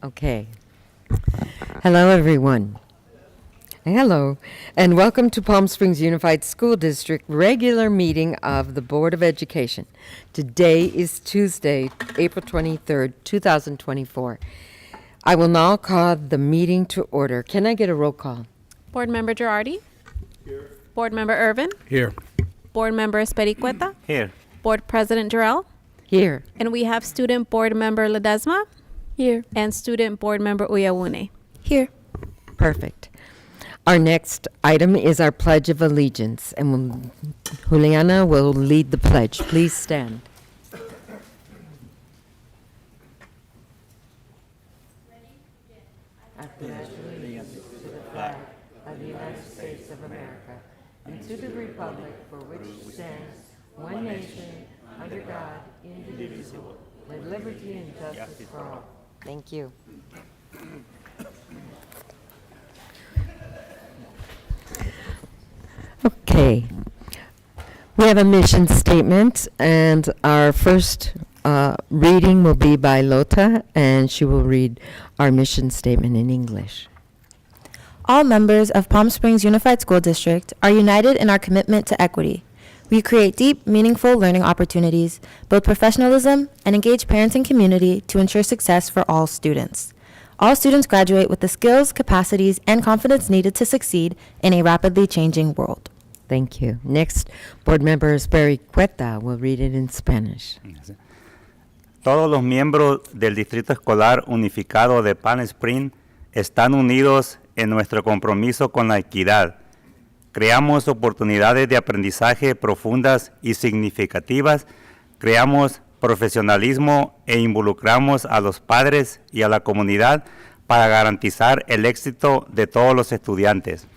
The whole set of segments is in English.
Okay. Hello, everyone. Hello, and welcome to Palm Springs Unified School District regular meeting of the Board of Education. Today is Tuesday, April 23rd, 2024. I will now call the meeting to order. Can I get a roll call? Board Member Girardi? Here. Board Member Irvin? Here. Board Member Espericueta? Here. Board President Jarrell? Here. And we have Student Board Member Ledesma? Here. And Student Board Member Uyawune? Here. Perfect. Our next item is our Pledge of Allegiance, and Juliana will lead the pledge. Please stand. I pledge allegiance to the flag of the United States of America and to the republic for which it stands, one nation, under God, indivisible, with liberty and justice for all. Thank you. Okay. We have a mission statement, and our first reading will be by Lota, and she will read our mission statement in English. All members of Palm Springs Unified School District are united in our commitment to equity. We create deep, meaningful learning opportunities, build professionalism, and engage parents and community to ensure success for all students. All students graduate with the skills, capacities, and confidence needed to succeed in a rapidly changing world. Thank you. Next, Board Member Espericueta will read it in Spanish. Todos los miembros del Distrito Escolar Unificado de Palm Springs están unidos en nuestro compromiso con la equidad. Creamos oportunidades de aprendizaje profundas y significativas, creamos profesionalismo e involucramos a los padres y a la comunidad para garantizar el éxito de todos los estudiantes.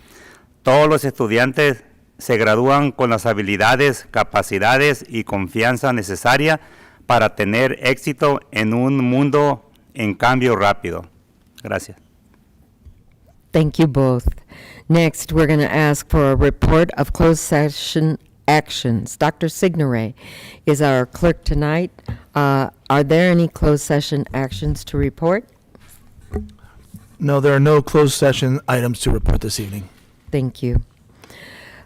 Todos los estudiantes se gradúan con las habilidades, capacidades y confianza necesaria para tener éxito en un mundo en cambio rápido. Gracias. Thank you both. Next, we're going to ask for a report of closed session actions. Dr. Signoret is our clerk tonight. Are there any closed session actions to report? No, there are no closed session items to report this evening. Thank you.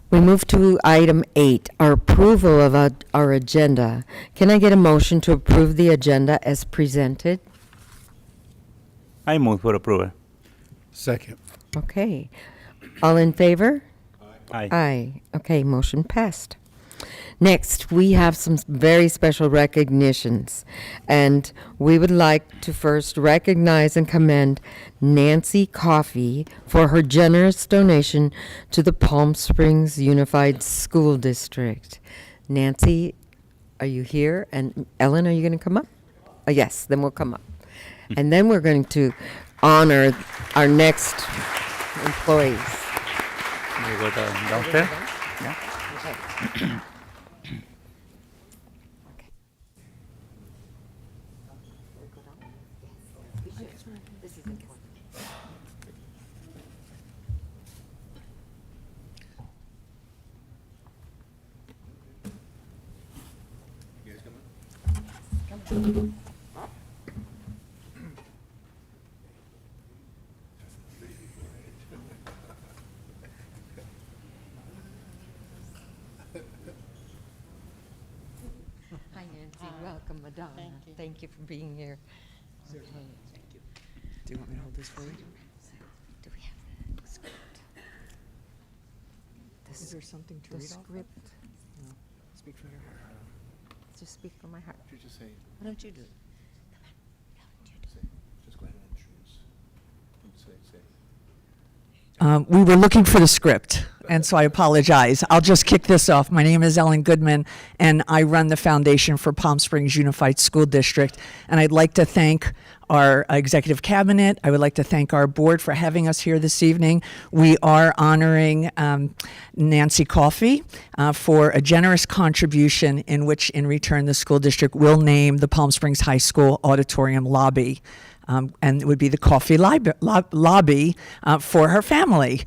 We move to item 8, our approval of our agenda. Can I get a motion to approve the agenda as presented? I move for approval. Second. Okay. All in favor? Aye. Aye. Okay, motion passed. Next, we have some very special recognitions, and we would like to first recognize and commend Nancy Coffey for her generous donation to the Palm Springs Unified School District. Nancy, are you here? And Ellen, are you going to come up? Yes, then we'll come up. And then we're going to honor our next employees. You go downstairs? Yeah. Okay. Hi, Nancy. Welcome, Madonna. Thank you for being here. Okay. Do you want me to hold this for you? Do we have the script? Is there something to The read off? script. No. Speak for your heart. Just speak from my heart. You just say, Why don't you do it? just go ahead and introduce. Say. We were looking for the script, and so I apologize. I'll just kick this off. My name is Ellen Goodman, and I run the Foundation for Palm Springs Unified School District. And I'd like to thank our executive cabinet. I would like to thank our board for having us here this evening. We are honoring Nancy Coffey for a generous contribution in which, in return, the school district will name the Palm Springs High School auditorium lobby and it would be the coffee lobby for her family,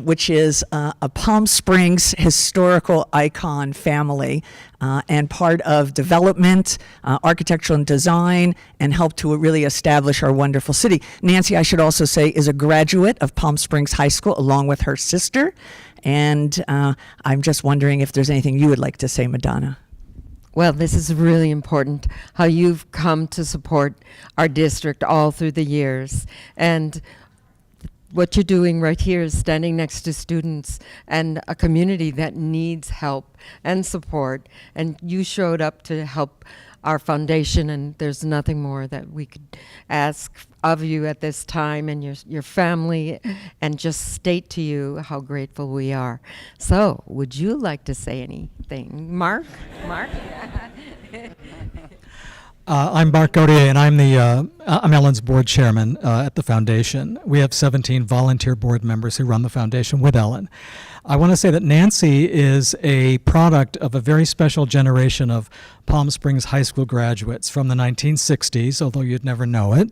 which is a Palm Springs historical icon family and part of development, architectural and design, and helped to really establish our wonderful city. Nancy, I should also say, is a graduate of Palm Springs High School along with her sister. And I'm just wondering if there's anything you would like to say, Madonna. Well, this is really important, how you've come to support our district all through the years. And what you're doing right here is standing next to students and a community that needs help and support. And you showed up to help our foundation, and there's nothing more that we could ask of you at this time and your family, and just state to you how grateful we are. So, would you like to say anything? Mark? Mark? I'm Mark Gautier, and I'm Ellen's board chairman at the foundation. We have 17 volunteer board members who run the foundation with Ellen. I want to say that Nancy is a product of a very special generation of Palm Springs High School graduates from the 1960s, although you'd never know it.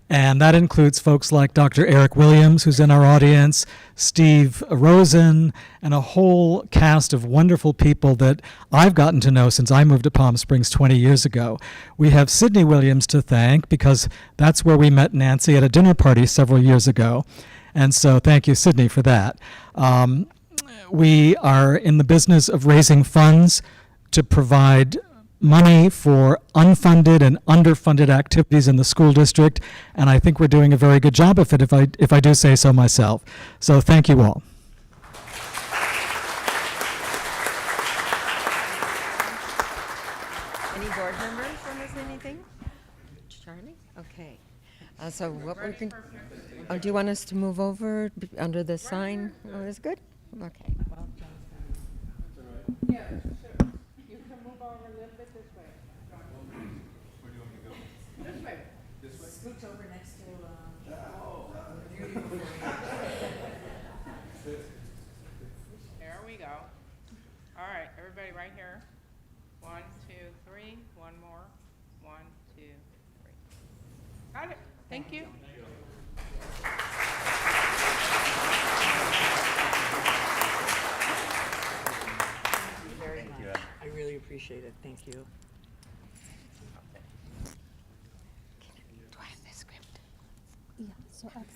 And that includes folks like Dr. Eric Williams, who's in our audience, Steve Rosen, and a whole cast of wonderful people that I've gotten to know since I moved to Palm Springs 20 years ago. We have Sydney Williams to thank because that's where we met Nancy at a dinner party several years ago. And so thank you, Sydney, for that. We are in the business of raising funds to provide money for unfunded and underfunded activities in the school district, and I think we're doing a very good job of it, if I do say so myself. So thank you all. Any board members want to say anything? Charlie? Okay. So what we're going to... do you want us to move over under the sign? Oh, that's good? Okay. There we go. All right, everybody right here. 1, 2, 3. One more. 1, 2, 3. Got it. Thank you. I really appreciate it. Thank you. Do I have the script? Yeah, so where'd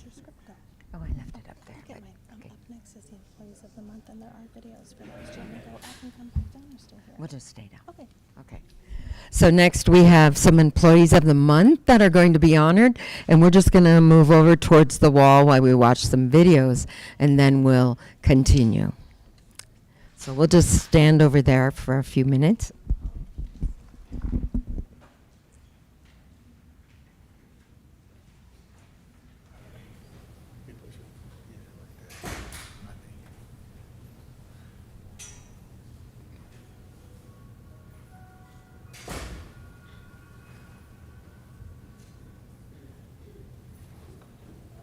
your script go? Oh, I left it up there. Okay, but- up next is the employees of the month, and there are videos for those. Do you want me to go up and come back down or stay here? We'll just stay down. Okay. Okay. So next we have some employees of the month that are going to be honored, and we're just going to move over towards the wall while we watch some videos, and then we'll continue. So we'll just stand over there for a few minutes.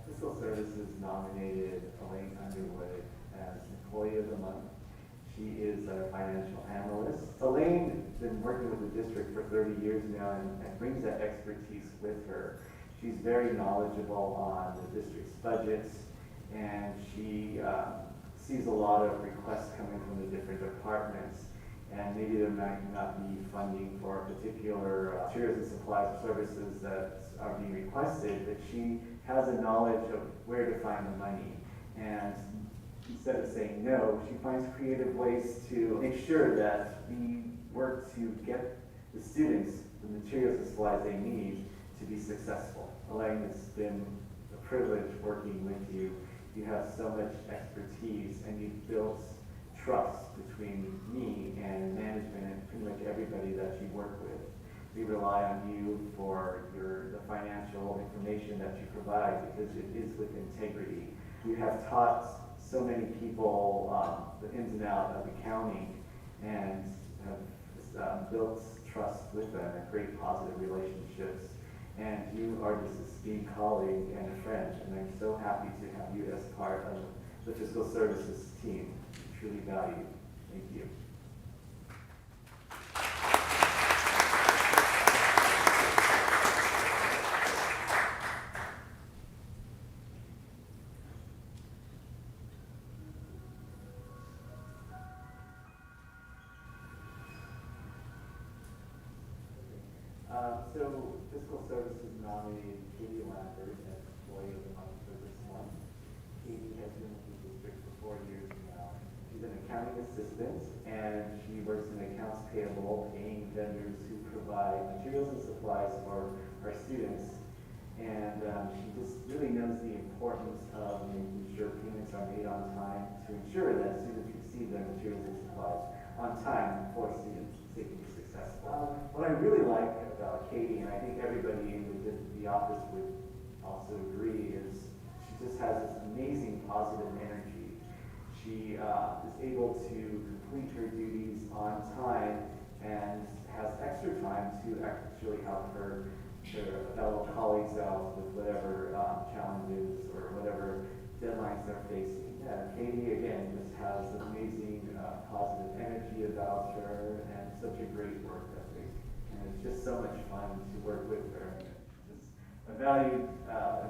Fiscal Services nominated Elaine Underwood as Employee of the Month. She is our financial analyst. Elaine has been working with the district for 30 years now and brings that expertise with her. She's very knowledgeable on the district's budgets, and she sees a lot of requests coming from the different departments. And maybe there might not be funding for particular materials and supplies or services that are being requested, but she has a knowledge of where to find the money. And instead of saying no, she finds creative ways to make sure that we work to get the students the materials and supplies they need to be successful. Elaine, it's been a privilege working with you. You have so much expertise, and you've built trust between me and management and pretty much everybody that you work with. We rely on you for the financial information that you provide because it is with integrity. You have taught so many people the ins and outs of accounting and have built trust with them and great positive relationships. And you are just a esteemed colleague and a friend, and I'm so happy to have you as part of the Fiscal Services team. Truly valued. Thank you. So Fiscal Services nominated Katie Lambert as Employee of the Month for this month. Katie has been with the district for 4 years now. She's an accounting assistant, and she works in accounts payable, paying vendors who provide materials and supplies for our students. And she just really knows the importance of making sure payments are made on time to ensure that students receive their materials and supplies on time for students to be successful. What I really like about Katie, and I think everybody in the office would also agree, is she just has this amazing positive energy. She is able to complete her duties on time and has extra time to actually help her fellow colleagues out with whatever challenges or whatever deadlines they're facing. Katie, again, just has amazing positive energy about her and such a great work ethic. And it's just so much fun to work with her. Just a valued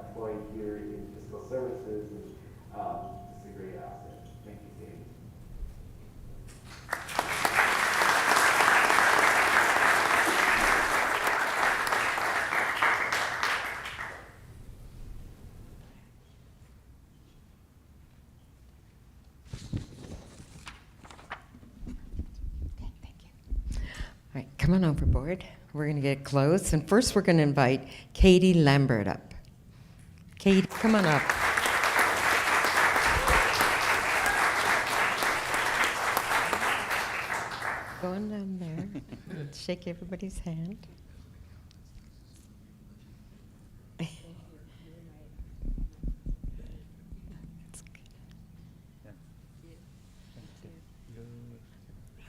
employee here in Fiscal Services, and just a great asset. Thank you, Katie. All right, come on over, board. We're going to get close. And first, we're going to invite Katie Lambert up. Katie, come on up. Go on down there. Shake everybody's hand.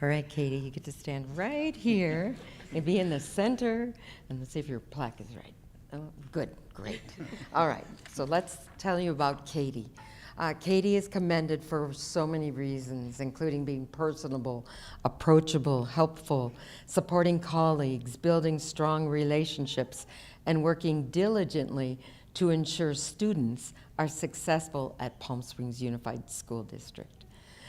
All right, Katie, you get to stand right here and be in the center, and let's see if your plaque is right. Oh, good, great. All right, so let's tell you about Katie. Katie is commended for so many reasons, including being personable, approachable, helpful, supporting colleagues, building strong relationships, and working diligently to ensure students are successful at Palm Springs Unified School District.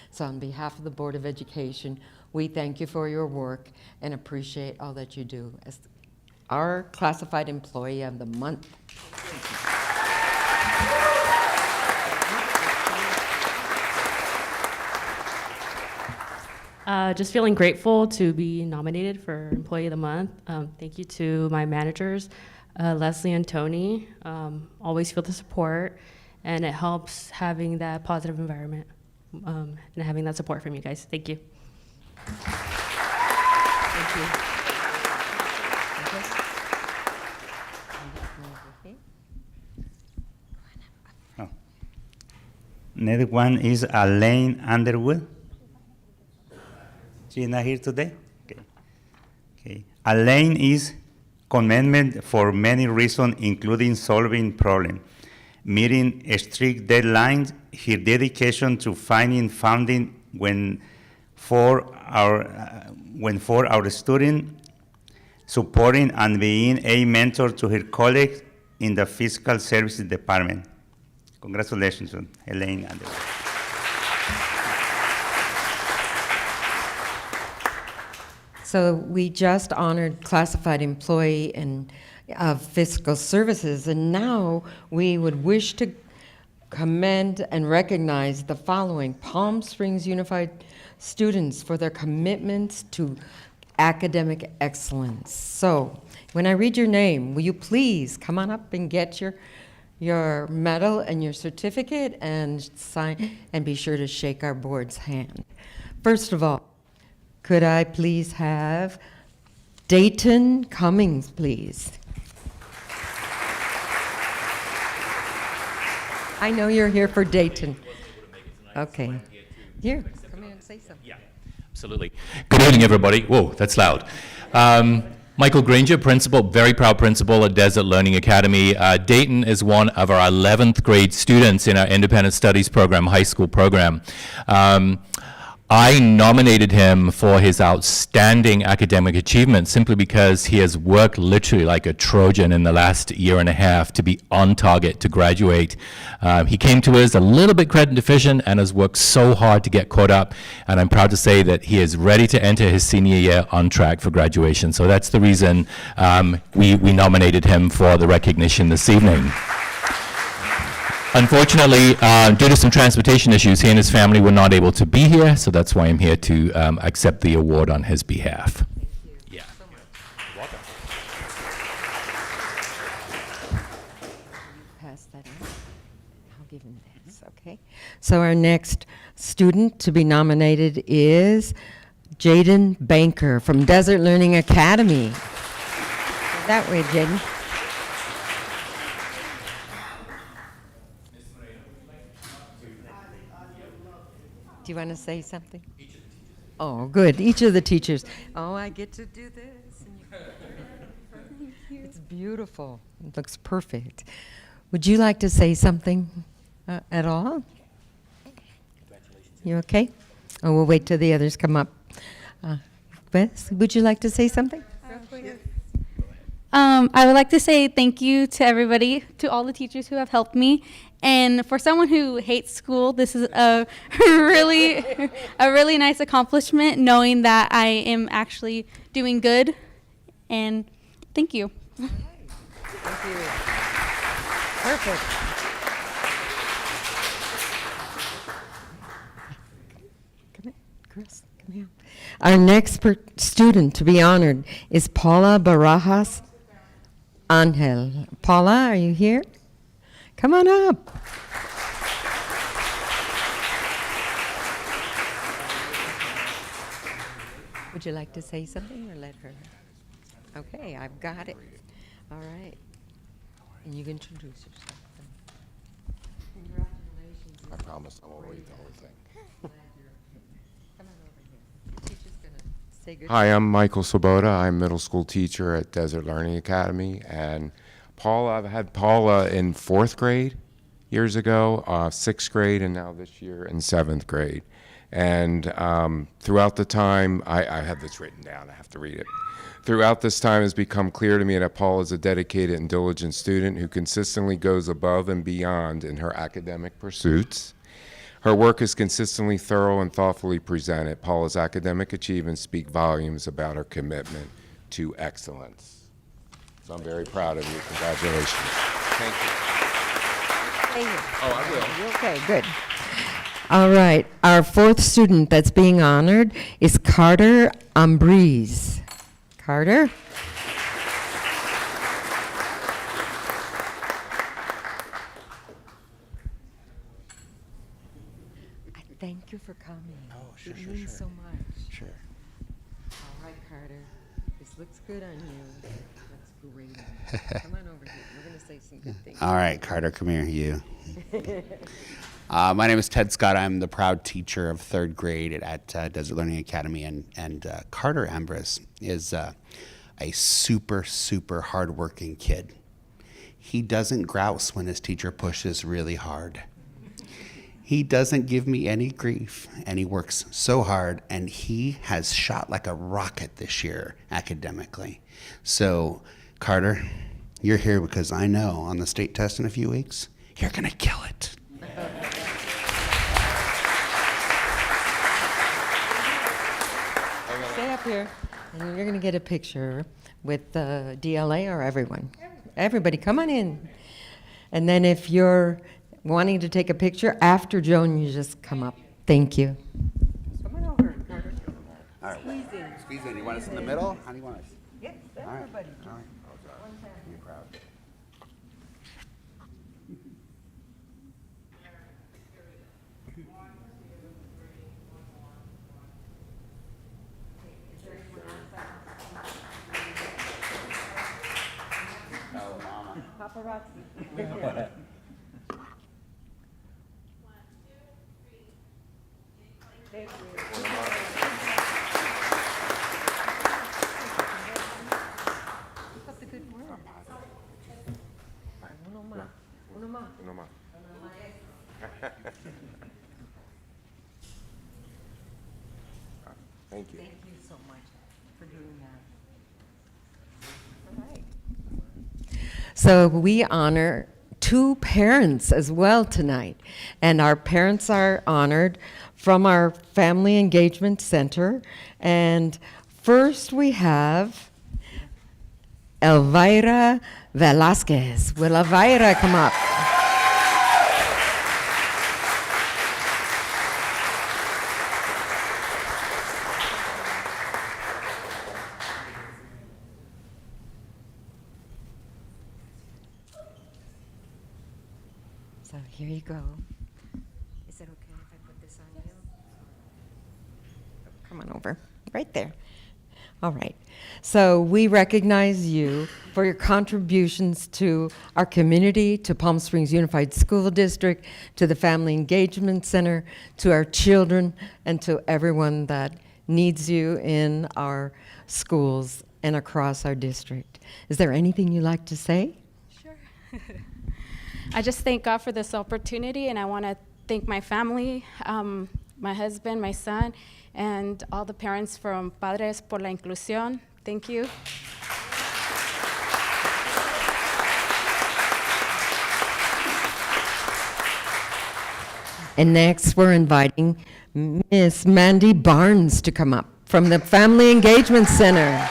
So on behalf of the Board of Education, we thank you for your work and appreciate all that you do as our Classified Employee of the Month. Just feeling grateful to be nominated for Employee of the Month. Thank you to my managers, Leslie and Tony. Always feel the support, and it helps having that positive environment and having that support from you guys. Thank you. Thank you. Oh. Next one is Elaine Underwood. She's not here today? Okay. Okay. Elaine is commended for many reasons, including solving problems, meeting strict deadlines, her dedication to finding funding when for our students, supporting and being a mentor to her colleagues in the Fiscal Services Department. Congratulations, Elaine Underwood. So we just honored Classified Employee of Fiscal Services, and now we would wish to commend and recognize the following Palm Springs Unified students for their commitments to academic excellence. So when I read your name, will you please come on up and get your medal and your certificate and sign, and be sure to shake our board's hand. First of all, could I please have Dayton Cummings, please? I know you're here for Dayton. Okay. Here, come in and say something. Yeah, absolutely. Good evening, everybody. Whoa, that's loud. Michael Granger, principal, very proud principal at Desert Learning Academy. Dayton is one of our 11th grade students in our independent studies program, high school program. I nominated him for his outstanding academic achievement simply because he has worked literally like a Trojan in the last year and a half to be on target to graduate. He came to us a little bit credit deficient and has worked so hard to get caught up, and I'm proud to say that he is ready to enter his senior year on track for graduation. So that's the reason we nominated him for the recognition this evening. Unfortunately, due to some transportation issues, he and his family were not able to be here, so that's why I'm here to accept the award on his behalf. Yeah. Welcome. Pass that on. I'll give him this, okay? So our next student to be nominated is Jaden Banker from Desert Learning Academy. That way, Jaden. Do you want to say something? Oh, good. Each of the teachers. Oh, I get to do this. It's beautiful. It looks perfect. Would you like to say something at all? You okay? Oh, we'll wait till the others come up. Bess, would you like to say something? I would like to say thank you to everybody, to all the teachers who have helped me. And for someone who hates school, this is a really nice accomplishment, knowing that I am actually doing good. And thank you. Thank you. Perfect. Come here, Chris. Come here. Our next student to be honored is Paula Barajas Angel. Paula, are you here? Come on up. Would you like to say something or let her? Okay, I've got it. All right. And you can introduce yourself. Congratulations. I promise I won't read the whole thing. Come on over here. The teacher's going to say good. Hi, I'm Michael Swoboda. I'm a middle school teacher at Desert Learning Academy. And I've had Paula in 4th grade years ago, 6th grade, and now this year in 7th grade. And throughout the time, I have this written down, I have to read it. Throughout this time, it's become clear to me that Paula is a dedicated and diligent student who consistently goes above and beyond in her academic pursuits. Her work is consistently thorough and thoughtfully presented. Paula's academic achievements speak volumes about her commitment to excellence. So I'm very proud of you. Congratulations. Thank you. Oh, I will. Okay, good. All right. Our 4th student that's being honored is Carter Ambriz. Carter? Thank you for coming. Oh, sure, it sure, means sure. so much. Sure. All right, Carter. This looks good on you. That's great. Come on over here. We're going to say some good things. All right, Carter, come here, you. My name is Ted Scott. I'm the proud teacher of 3rd grade at Desert Learning Academy, and Carter Ambrose is a super, super hardworking kid. He doesn't grouse when his teacher pushes really hard. He doesn't give me any grief, and he works so hard, and he has shot like a rocket this year academically. So, Carter, you're here because I know on the state test in a few weeks, you're going to kill it. Stay up here, and you're going to get a picture with the DLA or everyone. Everybody, come on in. And then if you're wanting to take a picture after Joan, you just come up. Thank you. Come on over, Carter. All right. Squeeze in. Squeeze in. You want us in the middle? How do you want us? Yes, All right. everybody. All right. One time. You're proud. Oh, mama. Paparazzi. Thank you. Keep up the good work. Uno más. Uno más. No más. Thank you so much for doing that. All right. So we honor two parents as well tonight. And our parents are honored from our Family Engagement Center. And first we have Elvira Velasquez. Will Elvira come up? So here you go. Is it okay if I put this on you? Come on over, right there. All right. So we recognize you for your contributions to our community, to Palm Springs Unified School District, to the Family Engagement Center, to our children, and to everyone that needs you in our schools and across our district. Is there anything you'd like to say? Sure. I just thank God for this opportunity, and I want to thank my family, my husband, my son, and all the parents from Padres por la Inclusión. Thank you. And next, we're inviting Miss Mandy Barnes to come up from the Family Engagement Center.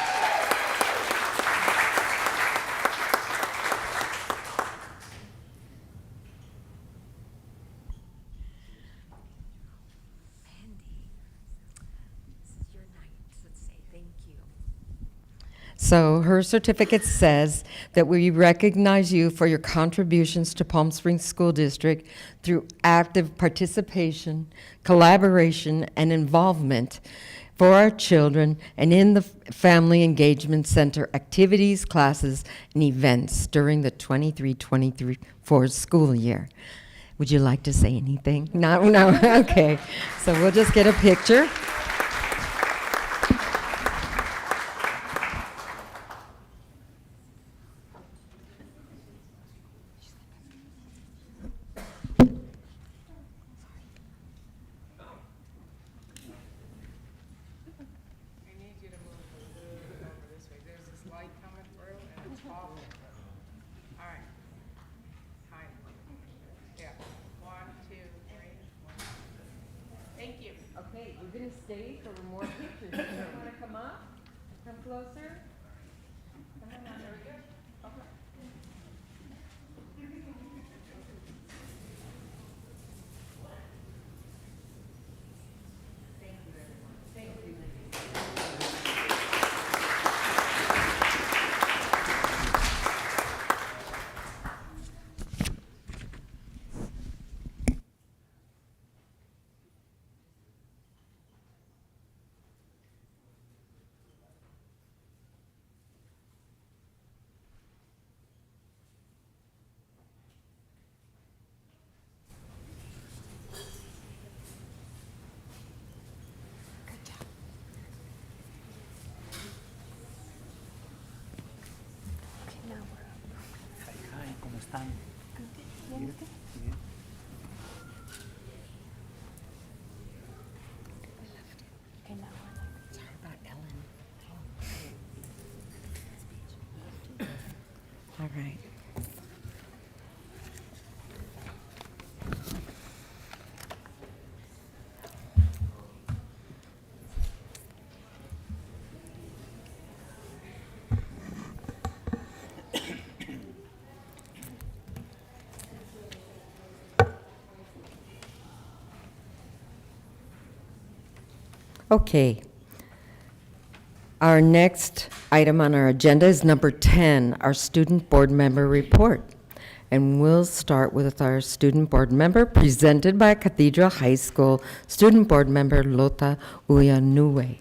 So her certificate says that we recognize you for your contributions to Palm Springs School District through active participation, collaboration, and involvement for our children and in the Family Engagement Center activities, classes, and events during the 23-24 school year. Would you like to say anything? No, okay. So we'll just get a picture. Okay, we're going to stay for more pictures. You want to come up? Come closer? Come on now, there we go. Okay. Thank you, everyone. Thank you. ¿Cómo están? Sorry about Ellen. All right. Okay. Our next item on our agenda is number 10, our student board member report. And we'll start with our student board member presented by Cathedral High School student board member Lota Uyanue.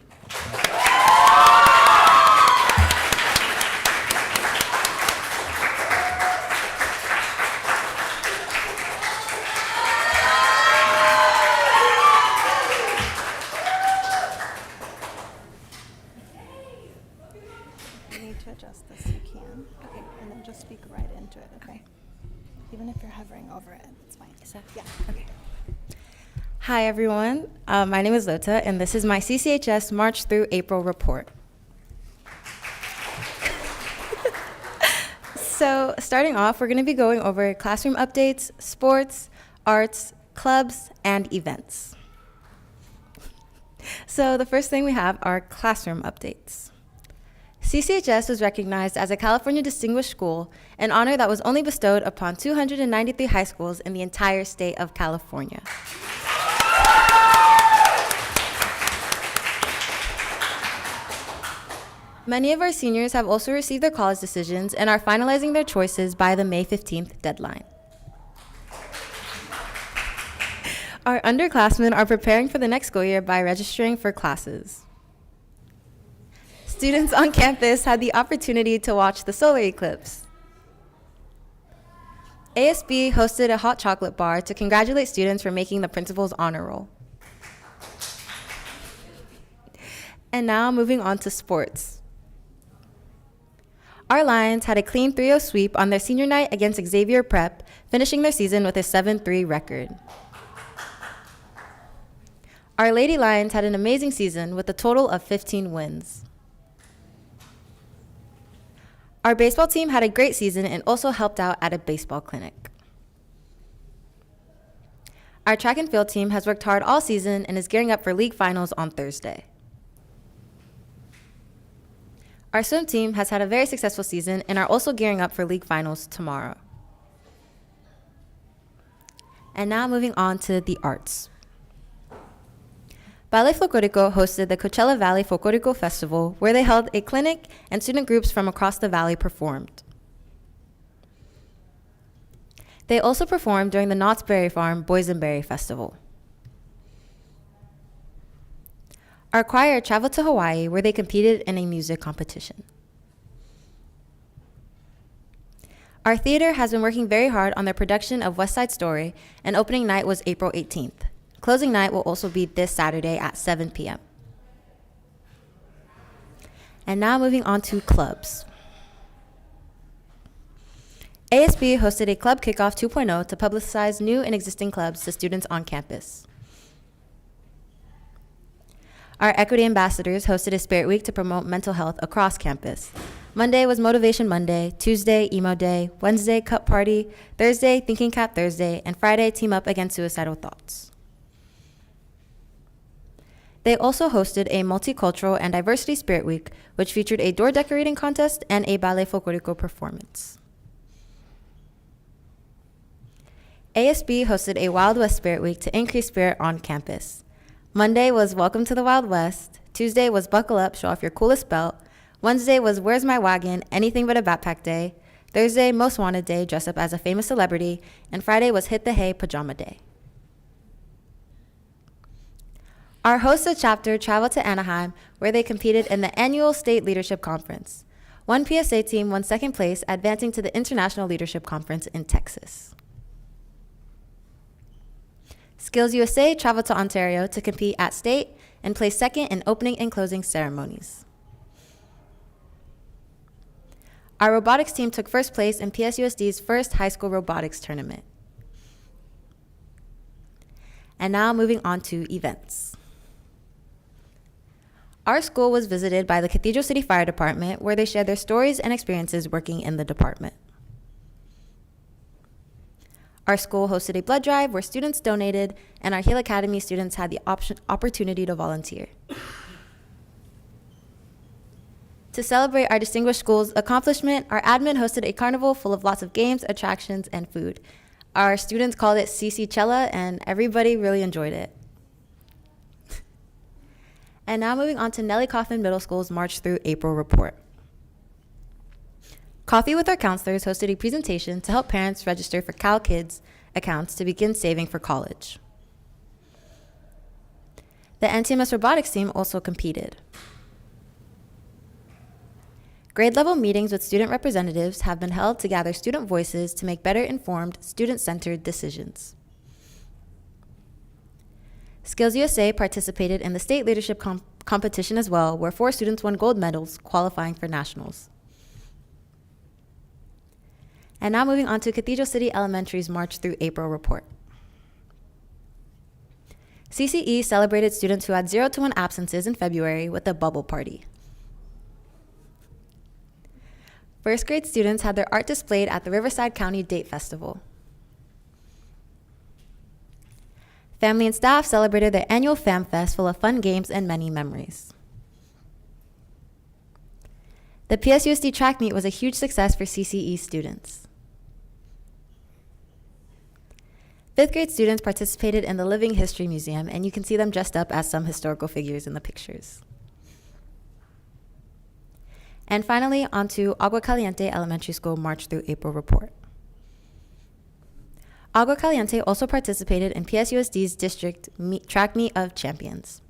Adjust this, you can. Okay. And then just speak right into it, okay? Even if you're hovering over it, it's fine. Is that? Yeah. Okay. Hi, everyone. My name is Lota, and this is my CCHS March through April report. So, starting off, we're going to be going over classroom updates, sports, arts, clubs, and events. So, the first thing we have are classroom updates. CCHS was recognized as a California Distinguished School, an honor that was only bestowed upon 293 high schools in the entire state of California. Many of our seniors have also received their college decisions and are finalizing their choices by the May 15th deadline. Our underclassmen are preparing for the next school year by registering for classes. Students on campus had the opportunity to watch the solar eclipse. ASB hosted a hot chocolate bar to congratulate students for making the principal's honor roll. And now moving on to sports. Our Lions had a clean 3-0 sweep on their senior night against Xavier Prep, finishing their season with a 7-3 record. Our Lady Lions had an amazing season with a total of 15 wins. Our baseball team had a great season and also helped out at a baseball clinic. Our track and field team has worked hard all season and is gearing up for league finals on Thursday. Our swim team has had a very successful season and are also gearing up for league finals tomorrow. And now moving on to the arts. Ballet Folklorico hosted the Coachella Valley Folklorico Festival, where they held a clinic and student groups from across the valley performed. They also performed during the Knott's Berry Farm Boysenberry Festival. Our choir traveled to Hawaii, where they competed in a music competition. Our theater has been working very hard on their production of West Side Story, and opening night was April 18th. Closing night will also be this Saturday at 7 p.m. And now moving on to clubs. ASB hosted a Club Kickoff 2.0 to publicize new and existing clubs to students on campus. Our Equity Ambassadors hosted a Spirit Week to promote mental health across campus. Monday was Motivation Monday, Tuesday, Emo Day, Wednesday, Cup Party, Thursday, Thinking Cap Thursday, and Friday, Team Up Against Suicidal Thoughts. They also hosted a Multicultural and Diversity Spirit Week, which featured a door decorating contest and a Ballet Folklorico performance. ASB hosted a Wild West Spirit Week to increase spirit on campus. Monday was Welcome to the Wild West. Tuesday was Buckle Up, Show Off Your Coolest Belt. Wednesday was Where's My Wagon, Anything But a Backpack Day. Thursday, Most Wanted Day, dress up as a famous celebrity. And Friday was Hit the Hay, Pajama Day. Our hosted chapter traveled to Anaheim, where they competed in the annual State Leadership Conference. One PSA team won second place, advancing to the International Leadership Conference in Texas. Skills USA traveled to Ontario to compete at state and placed second in opening and closing ceremonies. Our robotics team took first place in PSUSD's first high school robotics tournament. And now moving on to events. Our school was visited by the Cathedral City Fire Department, where they shared their stories and experiences working in the department. Our school hosted a blood drive where students donated, and our Hill Academy students had the opportunity to volunteer. To celebrate our distinguished school's accomplishment, our admin hosted a carnival full of lots of games, attractions, and food. Our students called it CCChella, and everybody really enjoyed it. And now moving on to Nellie Kaufman Middle School's March through April report. Coffee with Our Counselors hosted a presentation to help parents register for Cal Kids accounts to begin saving for college. The NTMS robotics team also competed. Grade level meetings with student representatives have been held to gather student voices to make better informed, student-centered decisions. Skills USA participated in the state leadership competition as well, where 4 students won gold medals, qualifying for nationals. And now moving on to Cathedral City Elementary's March through April report. CCE celebrated students who had 0 to 1 absences in February with a bubble party. First grade students had their art displayed at the Riverside County Date Festival. Family and staff celebrated their annual Fam Fest full of fun games and many memories. The PSUSD track meet was a huge success for CCE students. Fifth grade students participated in the Living History Museum, and you can see them dressed up as some historical figures in the pictures. And finally, on to Agua Caliente Elementary School March through April report. Agua Caliente also participated in PSUSD's district track meet of champions.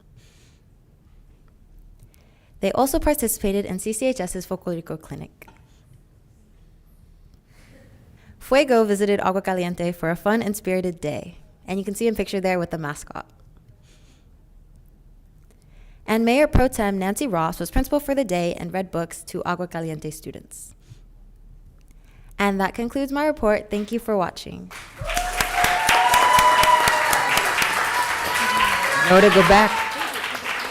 They also participated in CCHS's Folklorico Clinic. Fuego visited Agua Caliente for a fun and spirited day, and you can see him pictured there with the mascot. And Mayor Pro Tem Nancy Ross was principal for the day and read books to Agua Caliente students. And that concludes my report. Thank you for watching. Now to go back.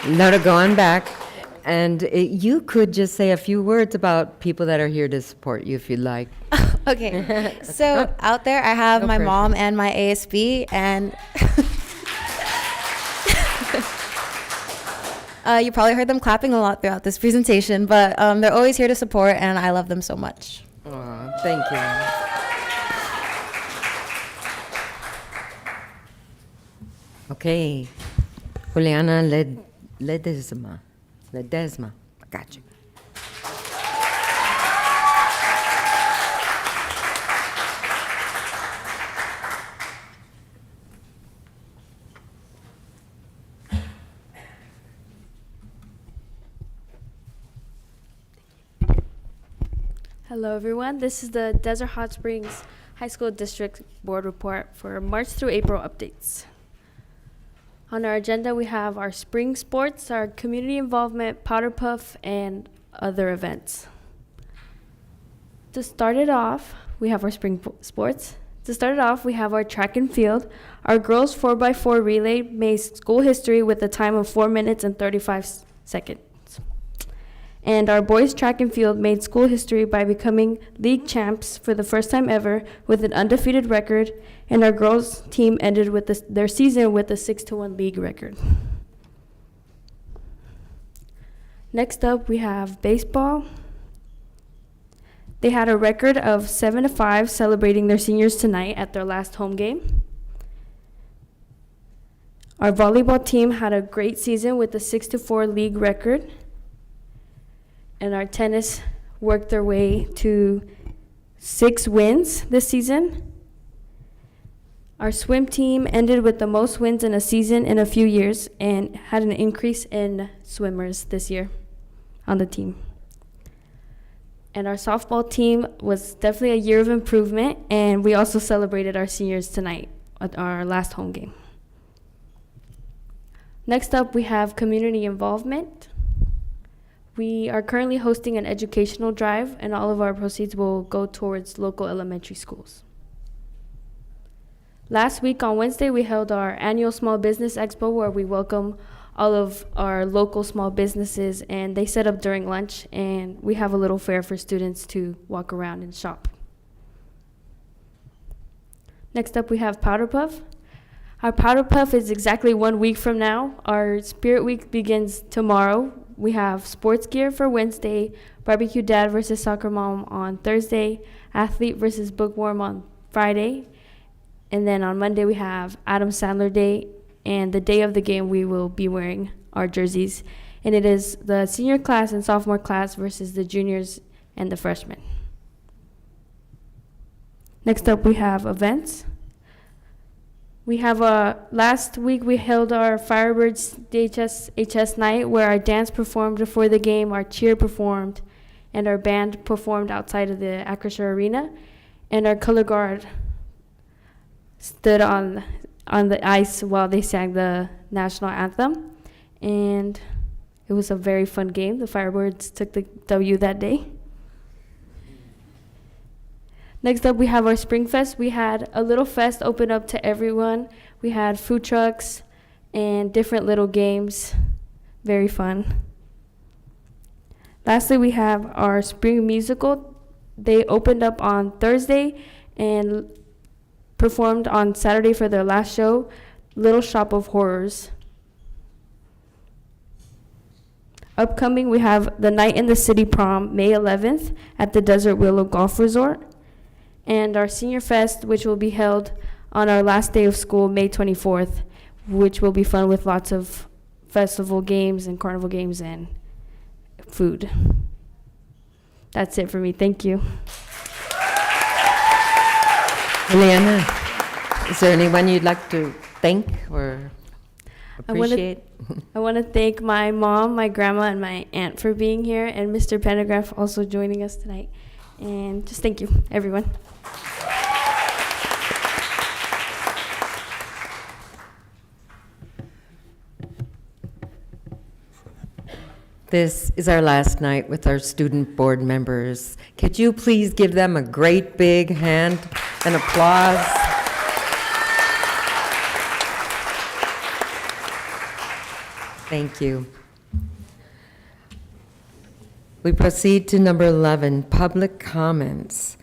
Now to go on back. And you could just say a few words about people that are here to support you if you'd like. Okay, so out there I have No my pressure. mom and my ASB, and you probably heard them clapping a lot throughout this presentation, but they're always here to support, and I love them so much. Aw, thank you. Okay, Juliana Ledesma. Ledesma, I got you. Hello everyone, this is the Desert Hot Springs High School District Board Report for March through April updates. On our agenda we have our spring sports, our community involvement, powder puff, and other events. To start it off, we have our spring sports. To start it off, we have our track and field. Our girls 4x4 relay made school history with a time of 4 minutes and 35 seconds. And our boys track and field made school history by becoming league champs for the first time ever with an undefeated record, and our girls team ended with their season with a 6-1 league record. Next up, we have baseball. They had a record of 7-5, celebrating their seniors tonight at their last home game. Our volleyball team had a great season with a 6-4 league record. And our tennis worked their way to 6 wins this season. Our swim team ended with the most wins in a season in a few years and had an increase in swimmers this year on the team. And our softball team was definitely a year of improvement, and we also celebrated our seniors tonight at our last home game. Next up, we have community involvement. We are currently hosting an educational drive, and all of our proceeds will go towards local elementary schools. Last week on Wednesday, we held our annual Small Business Expo where we welcome all of our local small businesses, and they set up during lunch, and we have a little fair for students to walk around and shop. Next up, we have Powder Puff. Our Powder Puff is exactly 1 week from now. Our Spirit Week begins tomorrow. We have sports gear for Wednesday, barbecue dad versus soccer mom on Thursday, athlete versus bookworm on Friday, and then on Monday we have Adam Sandler Day, and the day of the game we will be wearing our jerseys, and it is the senior class and sophomore class versus the juniors and the freshmen. Next up we have events. We have last week we held our Firebirds HS night where our dance performed before the game, our cheer performed, and our band performed outside of the Acrisure Arena, and our color guard stood on the ice while they sang the national anthem, and it was a very fun game. The Firebirds took the W that day. Next up, we have our Spring Fest. We had a little fest open up to everyone. We had food trucks and different little games. Very fun. Lastly, we have our spring musical. They opened up on Thursday and performed on Saturday for their last show, Little Shop of Horrors. Upcoming, we have the Night in the City Prom, May 11th at the Desert Willow Golf Resort, and our Senior Fest, which will be held on our last day of school, May 24th, which will be fun with lots of festival games and carnival games and food. That's it for me. Thank you. Leanna, is there anyone you'd like to thank or appreciate? I want to thank my mom, my grandma, and my aunt for being here, and Mr. Pendergraph also joining us tonight. And just thank you, everyone. This is our last night with our student board members. Could you please give them a great big hand and applause? Thank you. We proceed to number 11, public comments.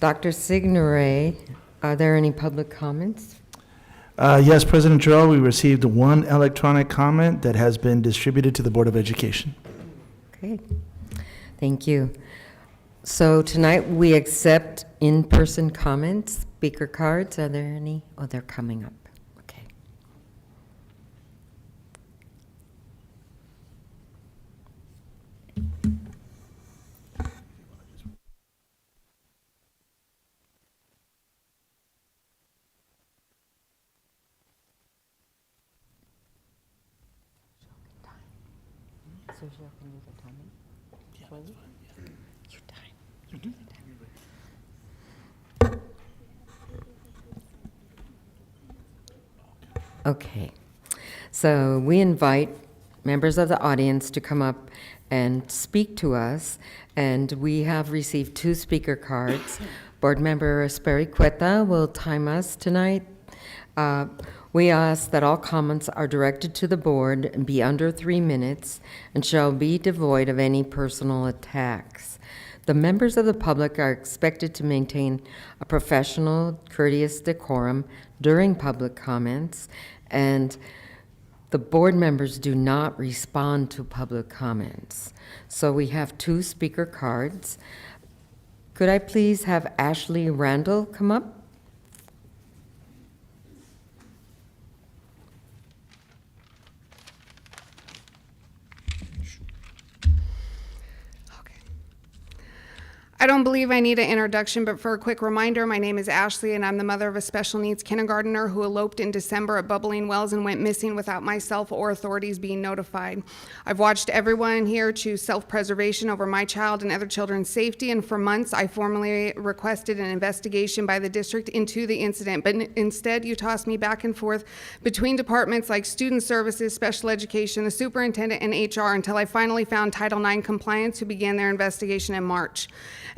Dr. Signoret, are there any public comments? Yes, President Terrell, we received one electronic comment that has been distributed to the Board of Education. Okay, thank you. So tonight we accept in-person comments, speaker cards. Are there any? Oh, they're coming up. Okay. Okay, so we invite members of the audience to come up and speak to us, and we have received 2 speaker cards. Board Member Espericueta will time us tonight. We ask that all comments are directed to the board and be under 3 minutes and shall be devoid of any personal attacks. The members of the public are expected to maintain a professional, courteous decorum during public comments, and the board members do not respond to public comments. So we have 2 speaker cards. Could I please have Ashley Randall come up? I don't believe I need an introduction, but for a quick reminder, my name is Ashley, and I'm the mother of a special needs kindergartner who eloped in December at Bubbling Wells and went missing without myself or authorities being notified. I've watched everyone here choose self-preservation over my child and other children's safety, and for months I formally requested an investigation by the district into the incident, but instead you tossed me back and forth between departments like student services, special education, the superintendent, and HR until I finally found Title IX compliance, who began their investigation in March.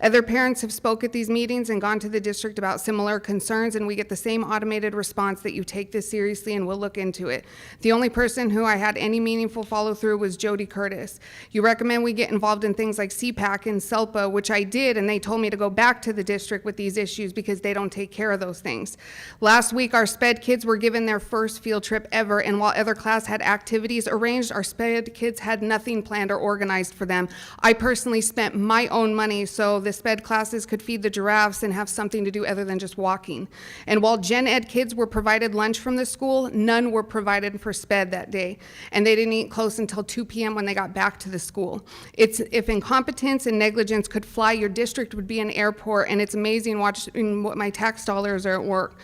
Other parents have spoke at these meetings and gone to the district about similar concerns, and we get the same automated response that you take this seriously and we'll look into it. The only person who I had any meaningful follow through was Jody Curtis. You recommend we get involved in things like CPAC and SELPA, which I did, and they told me to go back to the district with these issues because they don't take care of those things. Last week, our SPED kids were given their first field trip ever, and while other class had activities arranged, our SPED kids had nothing planned or organized for them. I personally spent my own money so the SPED classes could feed the giraffes and have something to do other than just walking. And while Gen Ed kids were provided lunch from the school, none were provided for SPED that day. And they didn't eat close until 2 p.m. when they got back to the school. If incompetence and negligence could fly, your district would be an airport, and it's amazing watching what my tax dollars are at work.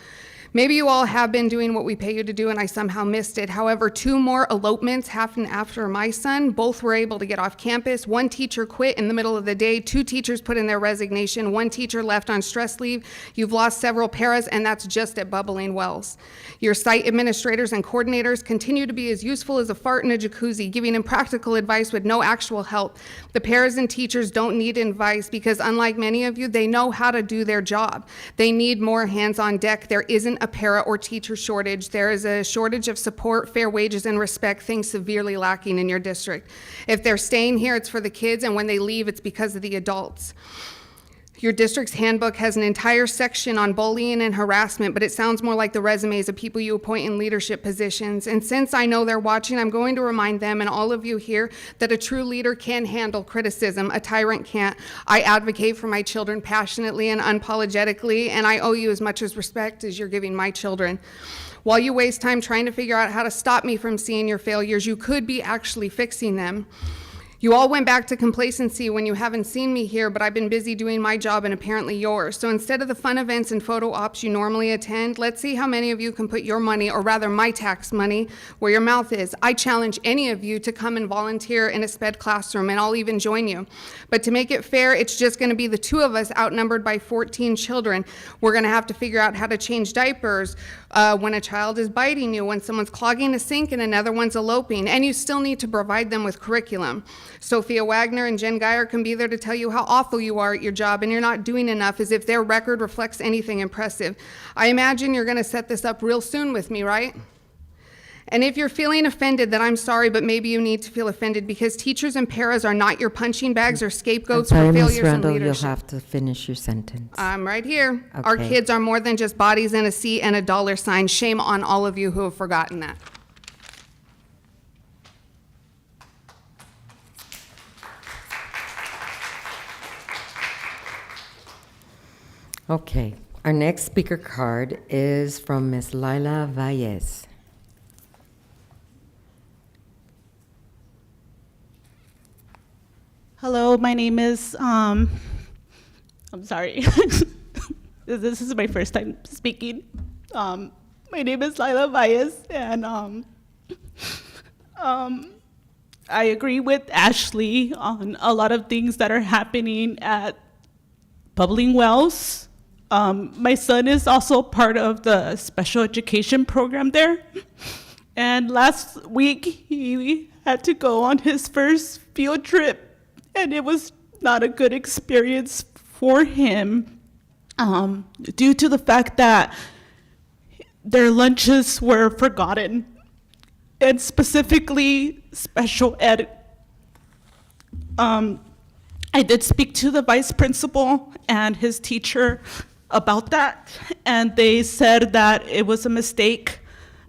Maybe you all have been doing what we pay you to do and I somehow missed it. However, 2 more elopements happened after my son. Both were able to get off campus. 1 teacher quit in the middle of the day. 2 teachers put in their resignation. 1 teacher left on stress leave. You've lost several paras, and that's just at Bubbling Wells. Your site administrators and coordinators continue to be as useful as a fart in a jacuzzi, giving impractical advice with no actual help. The paras and teachers don't need advice because, unlike many of you, they know how to do their job. They need more hands on deck. There isn't a a para or teacher shortage. There is a shortage of support, fair wages, and respect, things severely lacking in your district. If they're staying here, it's for the kids, and when they leave, it's because of the adults. Your district's handbook has an entire section on bullying and harassment, but it sounds more like the resumes of people you appoint in leadership positions. And since I know they're watching, I'm going to remind them and all of you here that a true leader can handle criticism. A tyrant can't. I advocate for my children passionately and unapologetically, and I owe you as much as respect as you're giving my children. While you waste time trying to figure out how to stop me from seeing your failures, you could be actually fixing them. You all went back to complacency when you haven't seen me here, but I've been busy doing my job and apparently yours. So instead of the fun events and photo ops you normally attend, let's see how many of you can put your money, or rather my tax money, where your mouth is. I challenge any of you to come and volunteer in a SPED classroom, and I'll even join you. But to make it fair, it's just going to be the two of us outnumbered by 14 children. We're going to have to figure out how to change diapers when a child is biting you, when someone's clogging a sink and another one's eloping, and you still need to provide them with curriculum. Sophia Wagner and Jen Geyer can be there to tell you how awful you are at your job and you're not doing enough, as if their record reflects anything impressive. I imagine you're going to set this up real soon with me, right? And if you're feeling offended, then I'm sorry, but maybe you need to feel offended, because teachers and paras are not your punching bags or scapegoats I'm sorry, for Ms. failures in Randall, leadership. you'll have to finish your sentence. I'm right here. Our Okay. kids are more than just bodies and a seat and a dollar sign. Shame on all of you who have forgotten that. Okay, our next speaker card is from Ms. Laila Valles. Hello, my name is, I'm sorry. This is my first time speaking. My name is Laila Valles, and I agree with Ashley on a lot of things that are happening at Bubbling Wells. My son is also part of the special education program there. And last week, he had to go on his first field trip, and it was not a good experience for him due to the fact that their lunches were forgotten, and specifically special ed. I did speak to the vice principal and his teacher about that, and they said that it was a mistake.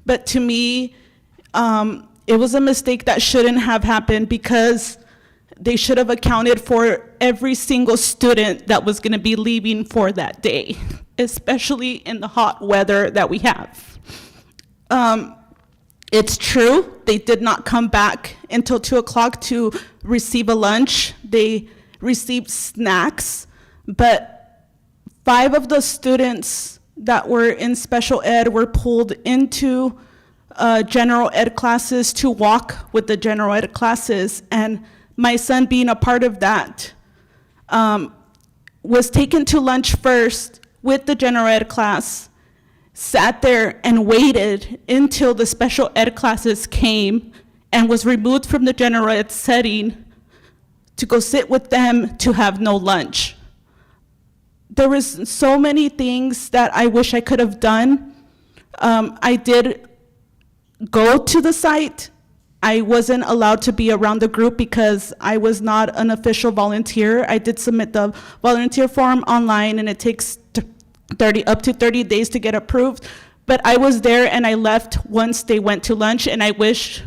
But to me, it was a mistake that shouldn't have happened, because they should have accounted for every single student that was going to be leaving for that day, especially in the hot weather that we have. It's true, they did not come back until 2 o'clock to receive a lunch. They received snacks, but 5 of the students that were in special ed were pulled into general ed classes to walk with the general ed classes, and my son, being a part of that, was taken to lunch first with the general ed class, sat there and waited until the special ed classes came, and was removed from the general ed setting to go sit with them to have no lunch. There was so many things that I wish I could have done. I did go to the site. I wasn't allowed to be around the group because I was not an official volunteer. I did submit the volunteer form online, and it takes up to 30 days to get approved. But I was there, and I left once they went to lunch, and I wish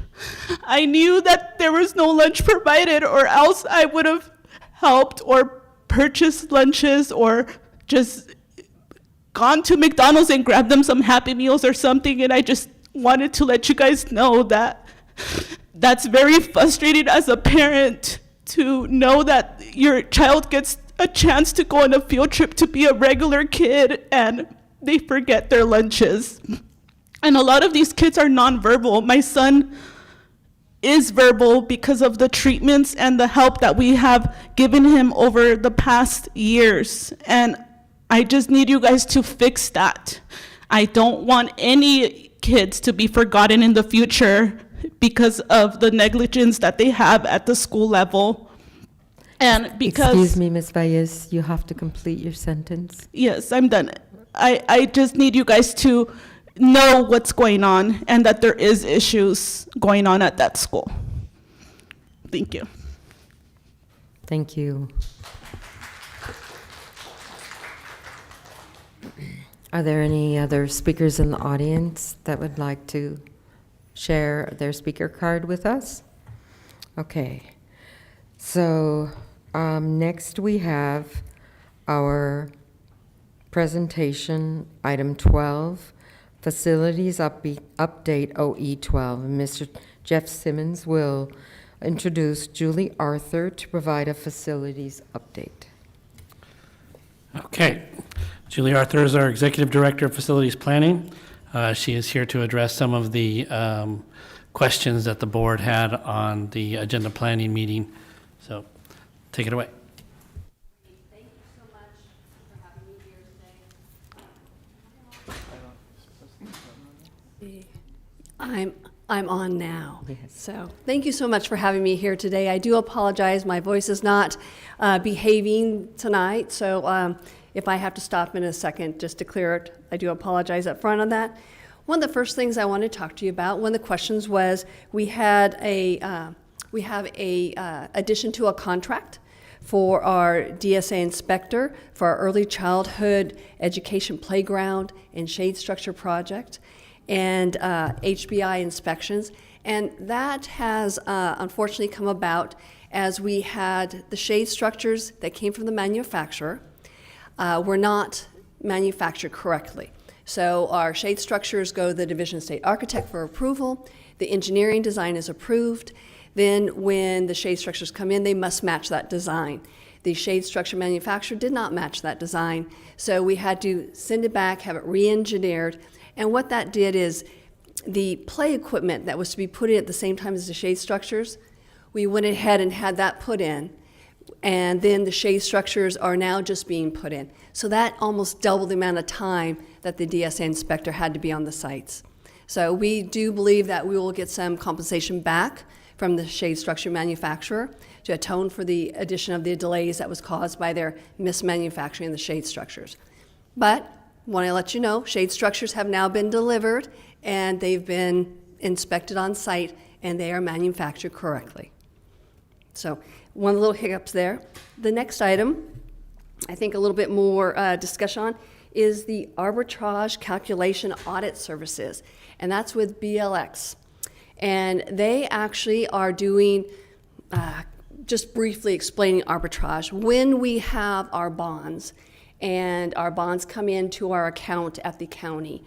I knew that there was no lunch provided, or else I would have helped or purchased lunches, or just gone to McDonald's and grabbed them some Happy Meals or something. And I just wanted to let you guys know that that's very frustrating as a parent, to know that your child gets a chance to go on a field trip to be a regular kid and they forget their lunches. And a lot of these kids are nonverbal. My son is verbal because of the treatments and the help that we have given him over the past years. And I just need you guys to fix that. I don't want any kids to be forgotten in the future because of the negligence that they have at the school level. And because— Excuse me, Ms. Valles, you have to complete your sentence. Yes, I'm done. I just need you guys to know what's going on and that there is issues going on at that school. Thank you. Thank you. Are there any other speakers in the audience that would like to share their speaker card with us? Okay. So next we have our presentation, item 12, Facilities Update OE12. Mr. Jeff Simmons will introduce Julie Arthur to provide a facilities update. Okay. Julie Arthur is our Executive Director of Facilities Planning. She is here to address some of the questions that the board had on the agenda planning meeting. So take it away. Thank you so much for having me here today. I'm on now. Yes. So thank you so much for having me here today. I do apologize. My voice is not behaving tonight. So if I have to stop in a second just to clear it, I do apologize up front on that. One of the first things I want to talk to you about, one of the questions was we have a addition to a contract for our DSA inspector for our early childhood education playground and shade structure project and HBI inspections. And that has unfortunately come about as we had the shade structures that came from the manufacturer were not manufactured correctly. So our shade structures go to the Division of State Architect for approval. The engineering design is approved. Then when the shade structures come in, they must match that design. The shade structure manufacturer did not match that design, so we had to send it back, have it re-engineered. And what that did is the play equipment that was to be put in at the same time as the shade structures, we went ahead and had that put in. And then the shade structures are now just being put in. So that almost doubled the amount of time that the DSA inspector had to be on the sites. So we do believe that we will get some compensation back from the shade structure manufacturer to atone for the addition of the delays that was caused by their mismanufacturing the shade structures. But want to let you know, shade structures have now been delivered and they've been inspected on site and they are manufactured correctly. So one of the little hiccups there. The next item, I think a little bit more discussion on, is the arbitrage calculation audit services, and that's with BLX. And they actually are doing, just briefly explaining arbitrage. When we have our bonds, and our bonds come into our account at the county,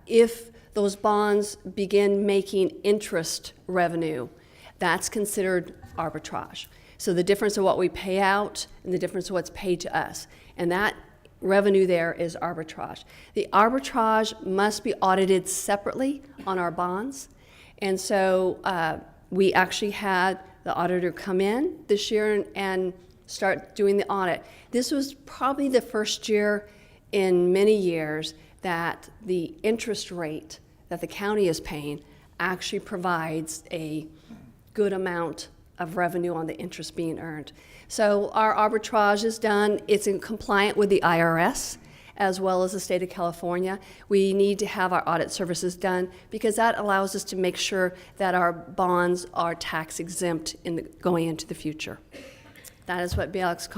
if those bonds begin making interest revenue, that's considered arbitrage. So the difference of what we pay out and the difference of what's paid to us. And that revenue there is arbitrage. The arbitrage must be audited separately on our bonds. And so we actually had the auditor come in this year and start doing the audit. This was probably the first year in many years that the interest rate that the county is paying actually provides a good amount of revenue on the interest being earned. So our arbitrage is done. It's in compliant with the IRS as well as the state of California. We need to have our audit services done because that allows us to make sure that our bonds are tax exempt going into the future. That is what BLX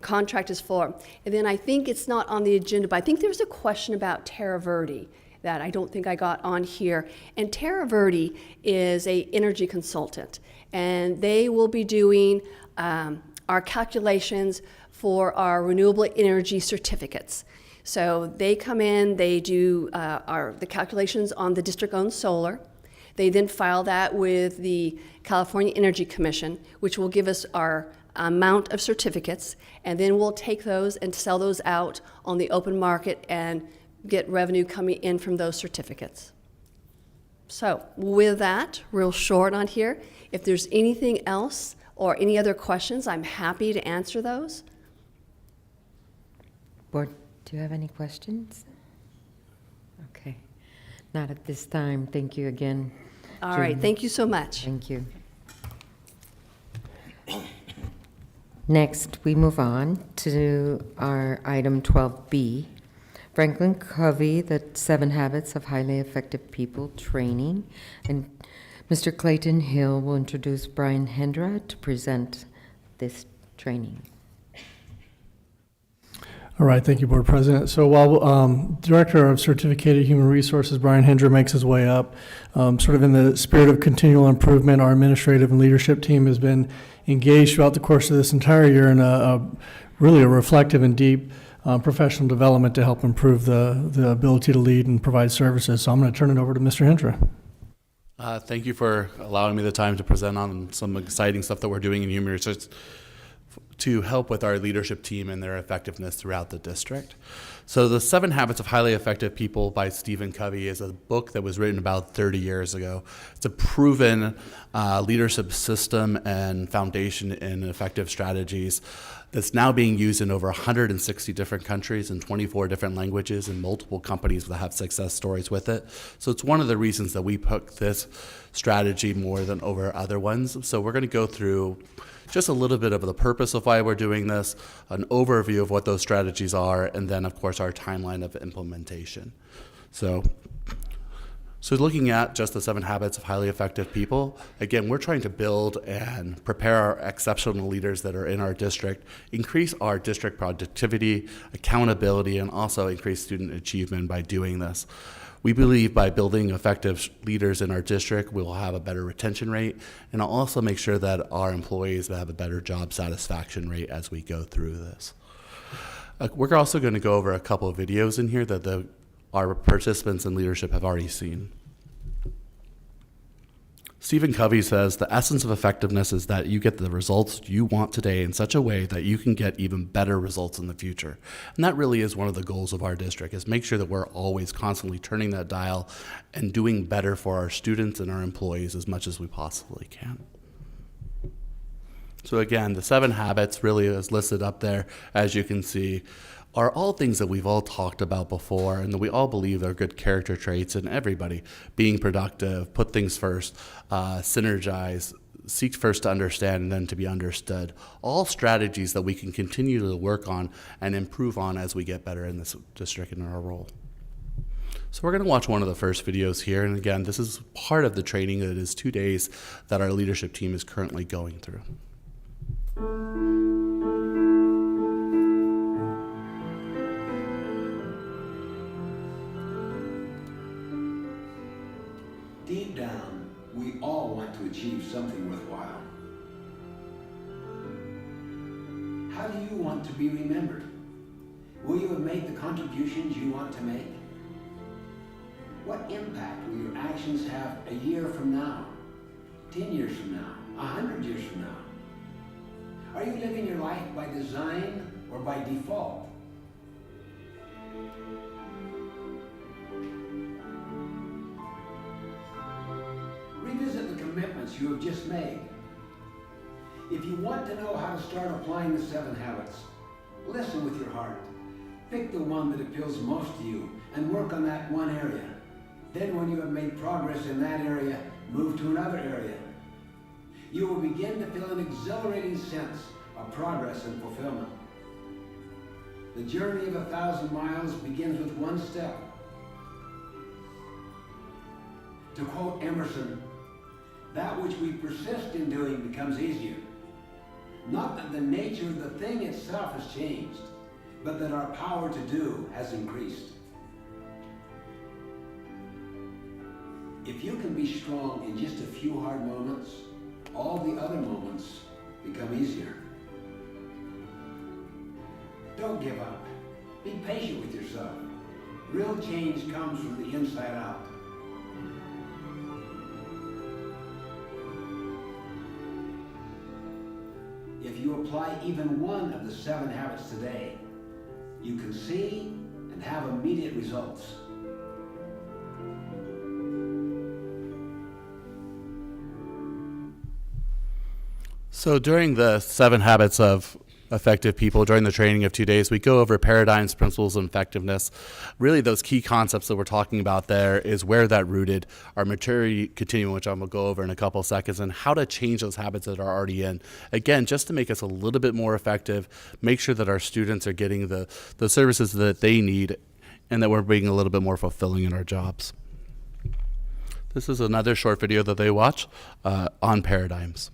contract is for. And then I think it's not on the agenda, but I think there's a question about Terra Verde that I don't think I got on here. And Terra Verde is an energy consultant, and they will be doing our calculations for our renewable energy certificates. So they come in, they do the calculations on the district-owned solar. They then file that with the California Energy Commission, which will give us our amount of certificates, and then we'll take those and sell those out on the open market and get revenue coming in from those certificates. So with that, real short on here, if there's anything else or any other questions, I'm happy to answer those. Board, do you have any questions? Okay. Not at this time. Thank you again. All right, thank you so much. Thank you. Next, we move on to our item 12B, Franklin Covey, the 7 Habits of Highly Effective People training. And Mr. Clayton Hill will introduce Brian Hendra to present this training. All right, thank you, Board President. So while Director of Certificated Human Resources, Brian Hendra, makes his way up, sort of in the spirit of continual improvement, our administrative and leadership team has been engaged throughout the course of this entire year in really a reflective and deep professional development to help improve the ability to lead and provide services. So I'm going to turn it over to Mr. Hendra. Thank you for allowing me the time to present on some exciting stuff that we're doing in human resources to help with our leadership team and their effectiveness throughout the district. So The 7 Habits of Highly Effective People by Stephen Covey is a book that was written about 30 years ago. It's a proven leadership system and foundation in effective strategies that's now being used in over 160 different countries in 24 different languages and multiple companies that have success stories with it. So it's one of the reasons that we picked this strategy more than over other ones. So we're going to go through just a little bit of the purpose of why we're doing this, an overview of what those strategies are, and then, of course, our timeline of implementation. So looking at just the 7 habits of highly effective people, again, we're trying to build and prepare our exceptional leaders that are in our district, increase our district productivity, accountability, and also increase student achievement by doing this. We believe by building effective leaders in our district, we will have a better retention rate, and I'll also make sure that our employees will have a better job satisfaction rate as we go through this. We're also going to go over a couple of videos in here that our participants in leadership have already seen. Stephen Covey says, the essence of effectiveness is that you get the results you want today in such a way that you can get even better results in the future. And that really is one of the goals of our district, is make sure that we're always constantly turning that dial and doing better for our students and our employees as much as we possibly can. So again, the 7 habits really is listed up there, as you can see, are all things that we've all talked about before and that we all believe are good character traits in everybody. Being productive, put things first, synergize, seek first to understand and then to be understood. All strategies that we can continue to work on and improve on as we get better in this district and in our role. So we're going to watch one of the first videos here. And again, this is part of the training that is 2 days that our leadership team is currently going through. Deep down, we all want to achieve something worthwhile. How do you want to be remembered? Will you have made the contributions you want to make? What impact will your actions have a year from now, 10 years from now, 100 years from now? Are you living your life by design or by default? Revisit the commitments you have just made. If you want to know how to start applying the 7 habits, listen with your heart. Pick the one that appeals most to you and work on that one area. Then when you have made progress in that area, move to another area. You will begin to feel an exhilarating sense of progress and fulfillment. The journey of 1,000 miles begins with one step. To quote Emerson, that which we persist in doing becomes easier. Not that the nature of the thing itself has changed, but that our power to do has increased. If you can be strong in just a few hard moments, all the other moments become easier. Don't give up. Be patient with yourself. Real change comes from the inside out. If you apply even one of the 7 habits today, you can see and have immediate results. So during the 7 habits of effective people, during the training of 2 days, we go over paradigms, principles, and effectiveness. Really those key concepts that we're talking about there is where that rooted, our maturity continuum, which I'm going to go over in a couple of seconds, and how to change those habits that are already in. Again, just to make us a little bit more effective, make sure that our students are getting the services that they need and that we're being a little bit more fulfilling in our jobs. This is another short video that they watch on paradigms.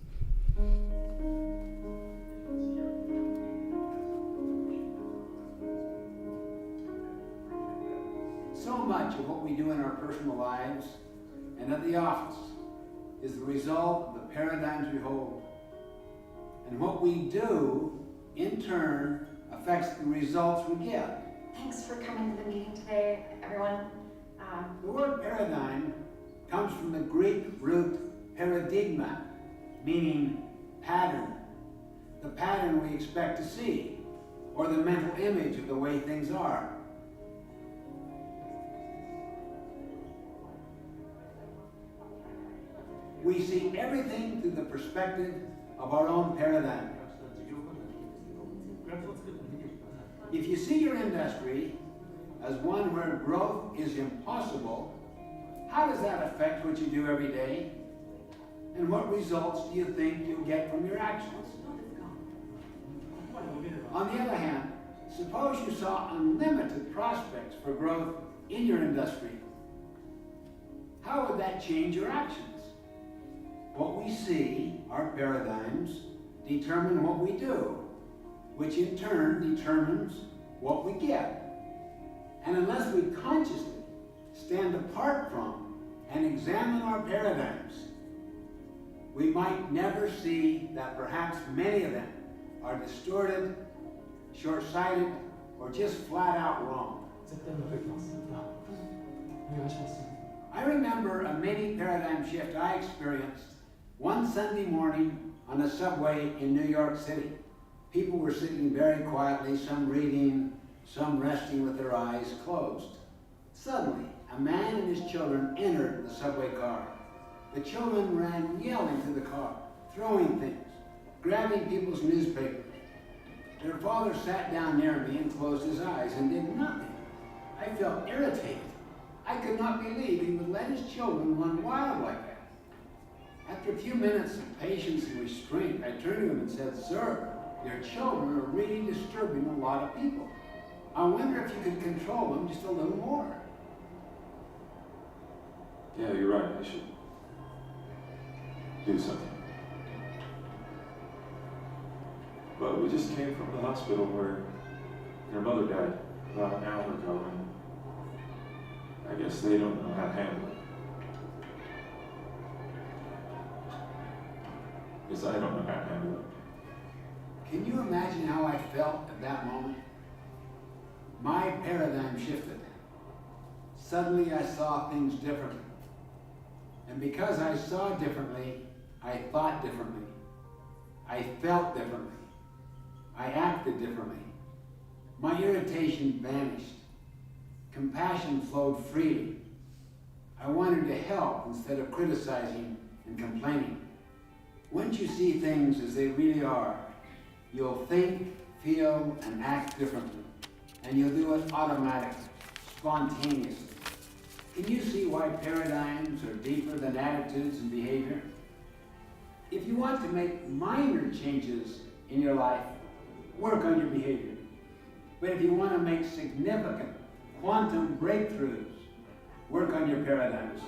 So much of what we do in our personal lives and at the office is the result of the paradigms we hold. And what we do, in turn, affects the results we get. Thanks for coming to the meeting today, everyone. The word paradigm comes from the Greek root paradigma, meaning pattern. The pattern we expect to see, or the mental image of the way things are. We see everything through the perspective of our own paradigm. If you see your industry as one where growth is impossible, how does that affect what you do every day? And what results do you think you'll get from your actions? On the other hand, suppose you saw unlimited prospects for growth in your industry. How would that change your actions? What we see, our paradigms, determine what we do, which in turn determines what we get. And unless we consciously stand apart from and examine our paradigms, we might never see that perhaps many of them are distorted, short-sighted, or just flat out wrong. I remember a mini paradigm shift I experienced one Sunday morning on a subway in New York City. People were sitting very quietly, some reading, some resting with their eyes closed. Suddenly, a man and his children entered the subway car. The children ran yelling through the car, throwing things, grabbing people's newspapers. Their father sat down near me and closed his eyes and did nothing. I felt irritated. I could not believe he would let his children run wild like that. After a few minutes of patience and restraint, I turned to him and said, "Sir, your children are really disturbing a lot of people. I wonder if you could control them just a little more." Yeah, you're right. I should do something. But we just came from the hospital where their mother died about an hour ago, and I guess they don't know how to handle it. Because I don't know how to handle it. Can you imagine how I felt at that moment? My paradigm shifted. Suddenly I saw things differently. And because I saw differently, I thought differently. I felt differently. I acted differently. My irritation vanished. Compassion flowed freely. I wanted to help instead of criticizing and complaining. Once you see things as they really are, you'll think, feel, and act differently. And you'll do it automatically, spontaneously. Can you see why paradigms are deeper than attitudes and behavior? If you want to make minor changes in your life, work on your behavior. But if you want to make significant quantum breakthroughs, work on your paradigms.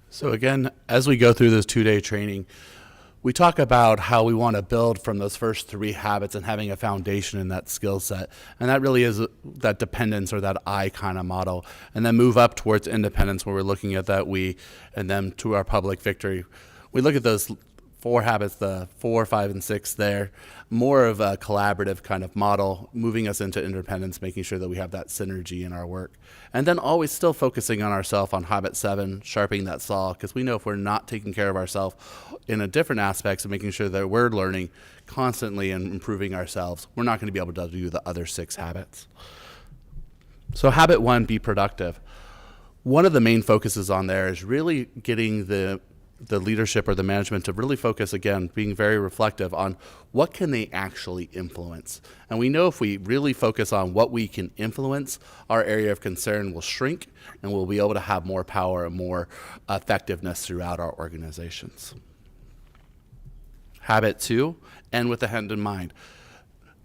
So again, as we go through this 2-day training, we talk about how we want to build from those first 3 habits and having a foundation in that skill set. And that really is that dependence or that I kind of model. And then move up towards independence where we're looking at that we, and then to our public victory. We look at those 4 habits, the 4, 5, and 6 there, more of a collaborative kind of model, moving us into independence, making sure that we have that synergy in our work. And then always still focusing on ourselves on habit 7, sharpening that saw, because we know if we're not taking care of ourselves in a different aspects and making sure that we're learning constantly and improving ourselves, we're not going to be able to do the other 6 habits. So habit 1, be productive. One of the main focuses on there is really getting the leadership or the management to really focus, again, being very reflective on what can they actually influence. And we know if we really focus on what we can influence, our area of concern will shrink and we'll be able to have more power and more effectiveness throughout our organizations. Habit 2, end with the end in mind.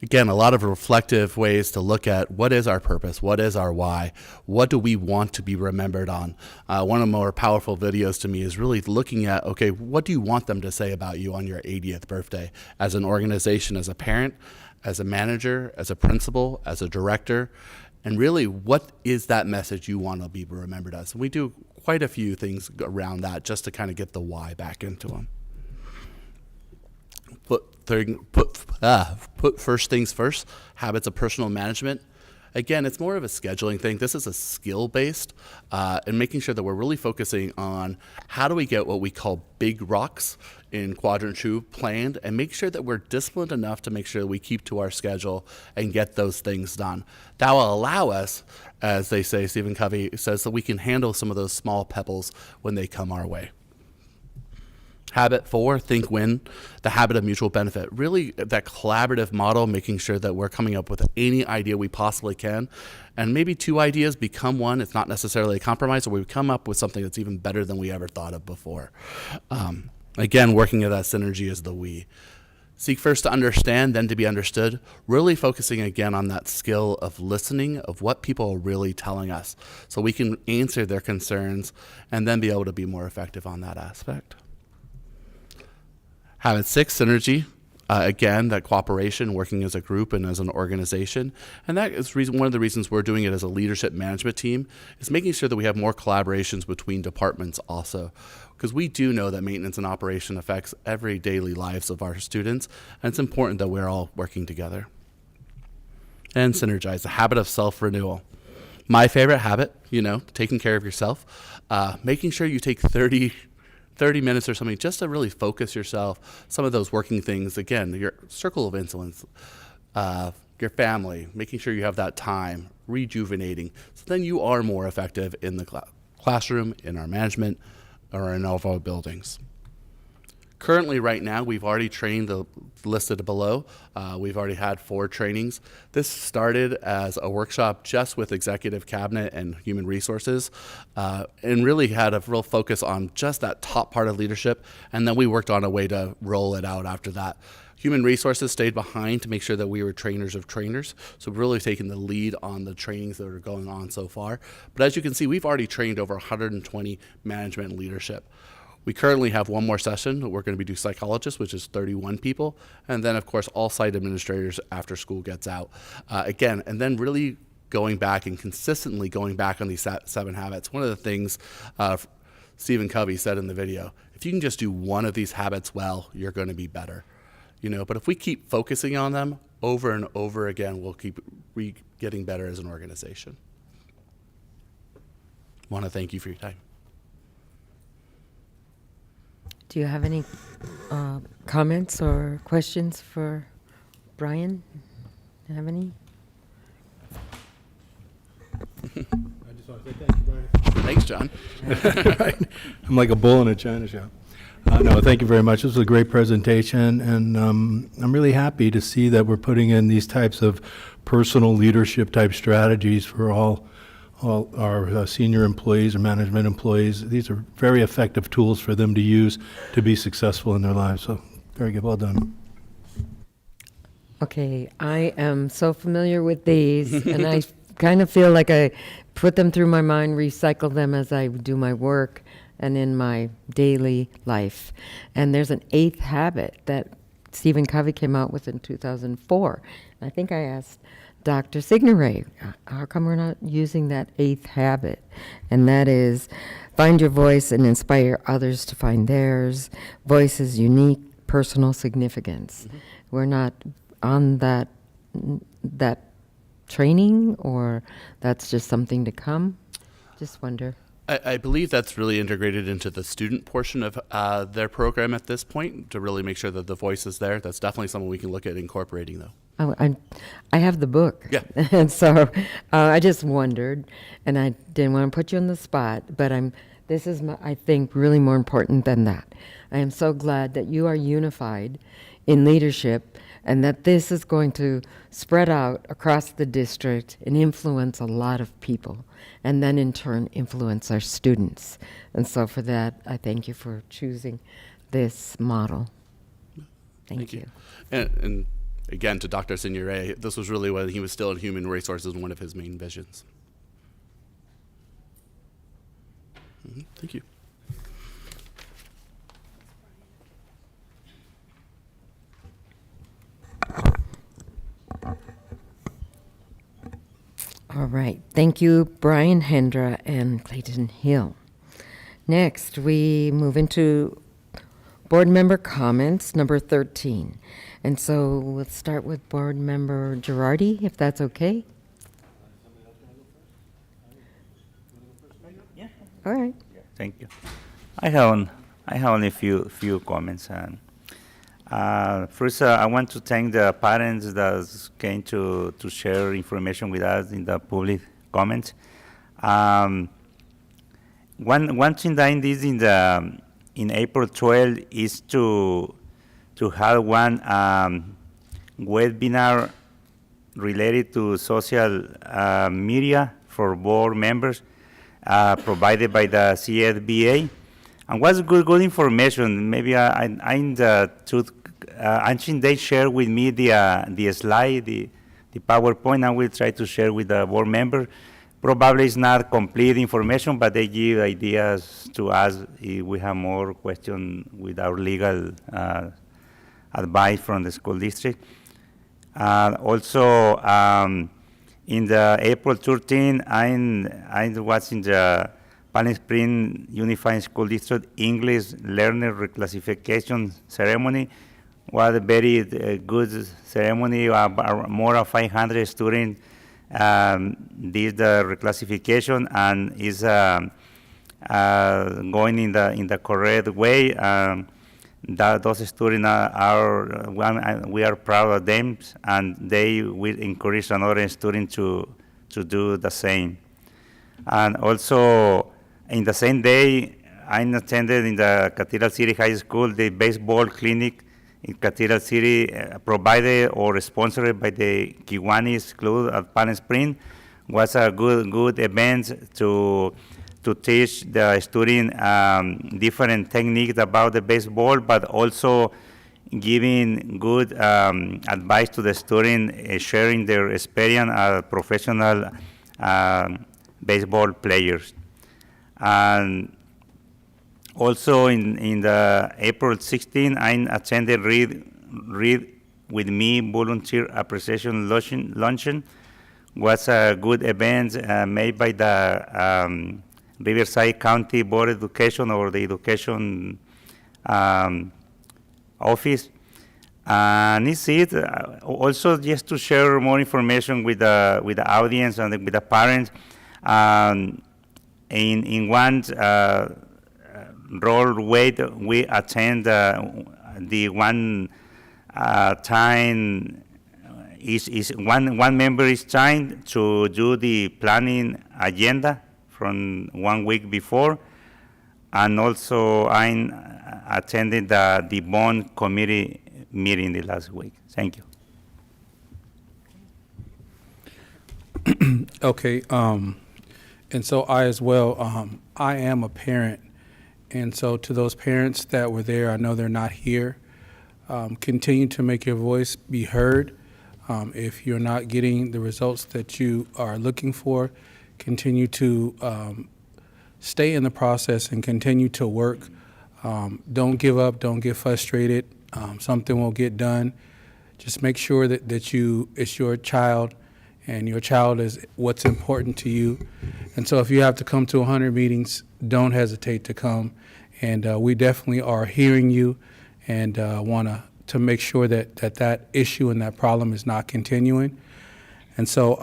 Again, a lot of reflective ways to look at what is our purpose, what is our why, what do we want to be remembered on. One of the more powerful videos to me is really looking at, okay, what do you want them to say about you on your 80th birthday as an organization, as a parent, as a manager, as a principal, as a director, and really what is that message you want to be remembered as. And we do quite a few things around that just to kind of get the why back into them. Put first things first, habits of personal management. Again, it's more of a scheduling thing. This is a skill-based, and making sure that we're really focusing on how do we get what we call big rocks in quadrant 2 planned, and make sure that we're disciplined enough to make sure that we keep to our schedule and get those things done. That will allow us, as they say, Stephen Covey says, that we can handle some of those small pebbles when they come our way. Habit 4, think win, the habit of mutual benefit. Really that collaborative model, making sure that we're coming up with any idea we possibly can. And maybe 2 ideas become one. It's not necessarily a compromise, or we come up with something that's even better than we ever thought of before. Again, working at that synergy is the we. Seek first to understand, then to be understood. Really focusing again on that skill of listening, of what people are really telling us, so we can answer their concerns and then be able to be more effective on that aspect. Habit 6, synergy. Again, that cooperation, working as a group and as an organization. And that is one of the reasons we're doing it as a leadership management team, is making sure that we have more collaborations between departments also. Because we do know that maintenance and operation affects every daily lives of our students, and it's important that we're all working together. And synergize, the habit of self-renewal. My favorite habit, taking care of yourself, making sure you take 30 minutes or something just to really focus yourself. Some of those working things, again, your circle of influence, your family, making sure you have that time, rejuvenating. So then you are more effective in the classroom, in our management, or in all of our buildings. Currently, right now, we've already trained the listed below. We've already had 4 trainings. This started as a workshop just with executive cabinet and human resources, and really had a real focus on just that top part of leadership. And then we worked on a way to roll it out after that. Human resources stayed behind to make sure that we were trainers of trainers. So we've really taken the lead on the trainings that are going on so far. But as you can see, we've already trained over 120 management and leadership. We currently have 1 more session. We're going to be doing psychologists, which is 31 people. And then, of course, all site administrators after school gets out. Again, and then really going back and consistently going back on these 7 habits. One of the things Stephen Covey said in the video, if you can just do one of these habits well, you're going to be better. But if we keep focusing on them over and over again, we'll keep getting better as an organization. I want to thank you for your time. Do you have any comments or questions for Brian? Do you have any? I just want to say thank you, Brian. Thanks, John. Right. I'm like a bull in a china shop. No, thank you very much. This was a great presentation, and I'm really happy to see that we're putting in these types of personal leadership type strategies for all our senior employees or management employees. These are very effective tools for them to use to be successful in their lives. So very good, well done. Okay, I am so familiar with these, and I kind of feel like I put them through my mind, recycle them as I do my work and in my daily life. And there's an 8th habit that Stephen Covey came out with in 2004. I think I asked Dr. Signoret, how come we're not using that 8th habit? And that is, find your voice and inspire others to find theirs. Voice is unique, personal significance. Mm-hmm. We're not on that training, or that's just something to come? Just wonder. I believe that's really integrated into the student portion of their program at this point to really make sure that the voice is there. That's definitely something we can look at incorporating, though. Oh, I have the book. Yeah. And so I just wondered, and I didn't want to put you on the spot, but this is, I think, really more important than that. I am so glad that you are unified in leadership, and that this is going to spread out across the district and influence a lot of people, and then in turn influence our students. And so for that, I thank you for choosing this model. Thank you. And again, to Dr. Signore, this was really when he was still in human resources, one of his main visions. Thank you. All right. Thank you, Brian Hendra and Clayton Hill. Next, we move into board member comments, number 13. And so we'll start with board member Girardi, if that's okay. All right. Thank you. I have only a few comments. First, I want to thank the parents that came to share information with us in the public comments. One thing that I did in April 12 is to have one webinar related to social media for board members provided by the CSBA. And was good information. Maybe actually they share with me the slide, the PowerPoint. I will try to share with the board member. Probably it's not complete information, but they give ideas to us if we have more questions with our legal advice from the school district. Also, in the April 13, I was in the Palm Springs Unified School District English Learner Reclassification Ceremony. Was a very good ceremony. More than 500 students did the reclassification and is going in the correct way. Those students we are proud of them, and they will encourage another student to do the same. And also, in the same day, I attended in the Cathedral City High School the baseball clinic in Cathedral City, provided or sponsored by the Kiwanis Club at Palm Springs. Was a good event to teach the student different techniques about the baseball, but also giving good advice to the student, sharing their experience as professional baseball players. And also in the April 16, I attended Read with Me Volunteer Appreciation Luncheon. Was a good event made by the Riverside County Board of Education or the Education Office. And it's it. Also, just to share more information with the audience and with the parents. In one role weight, we attend the one time is one member is trying to do the planning agenda from 1 week before, and also I attended the bond committee meeting the last week. Thank you. Okay, and so I as well, I am a parent, and so to those parents that were there, I know they're not here, continue to make your voice be heard. If you're not getting the results that you are looking for, continue to stay in the process and continue to work. Don't give up, don't get frustrated. Something will get done. Just make sure that it's your child, and your child is what's important to you. And so if you have to come to 100 meetings, don't hesitate to come. And we definitely are hearing you and want to make sure that issue and that problem is not continuing. And so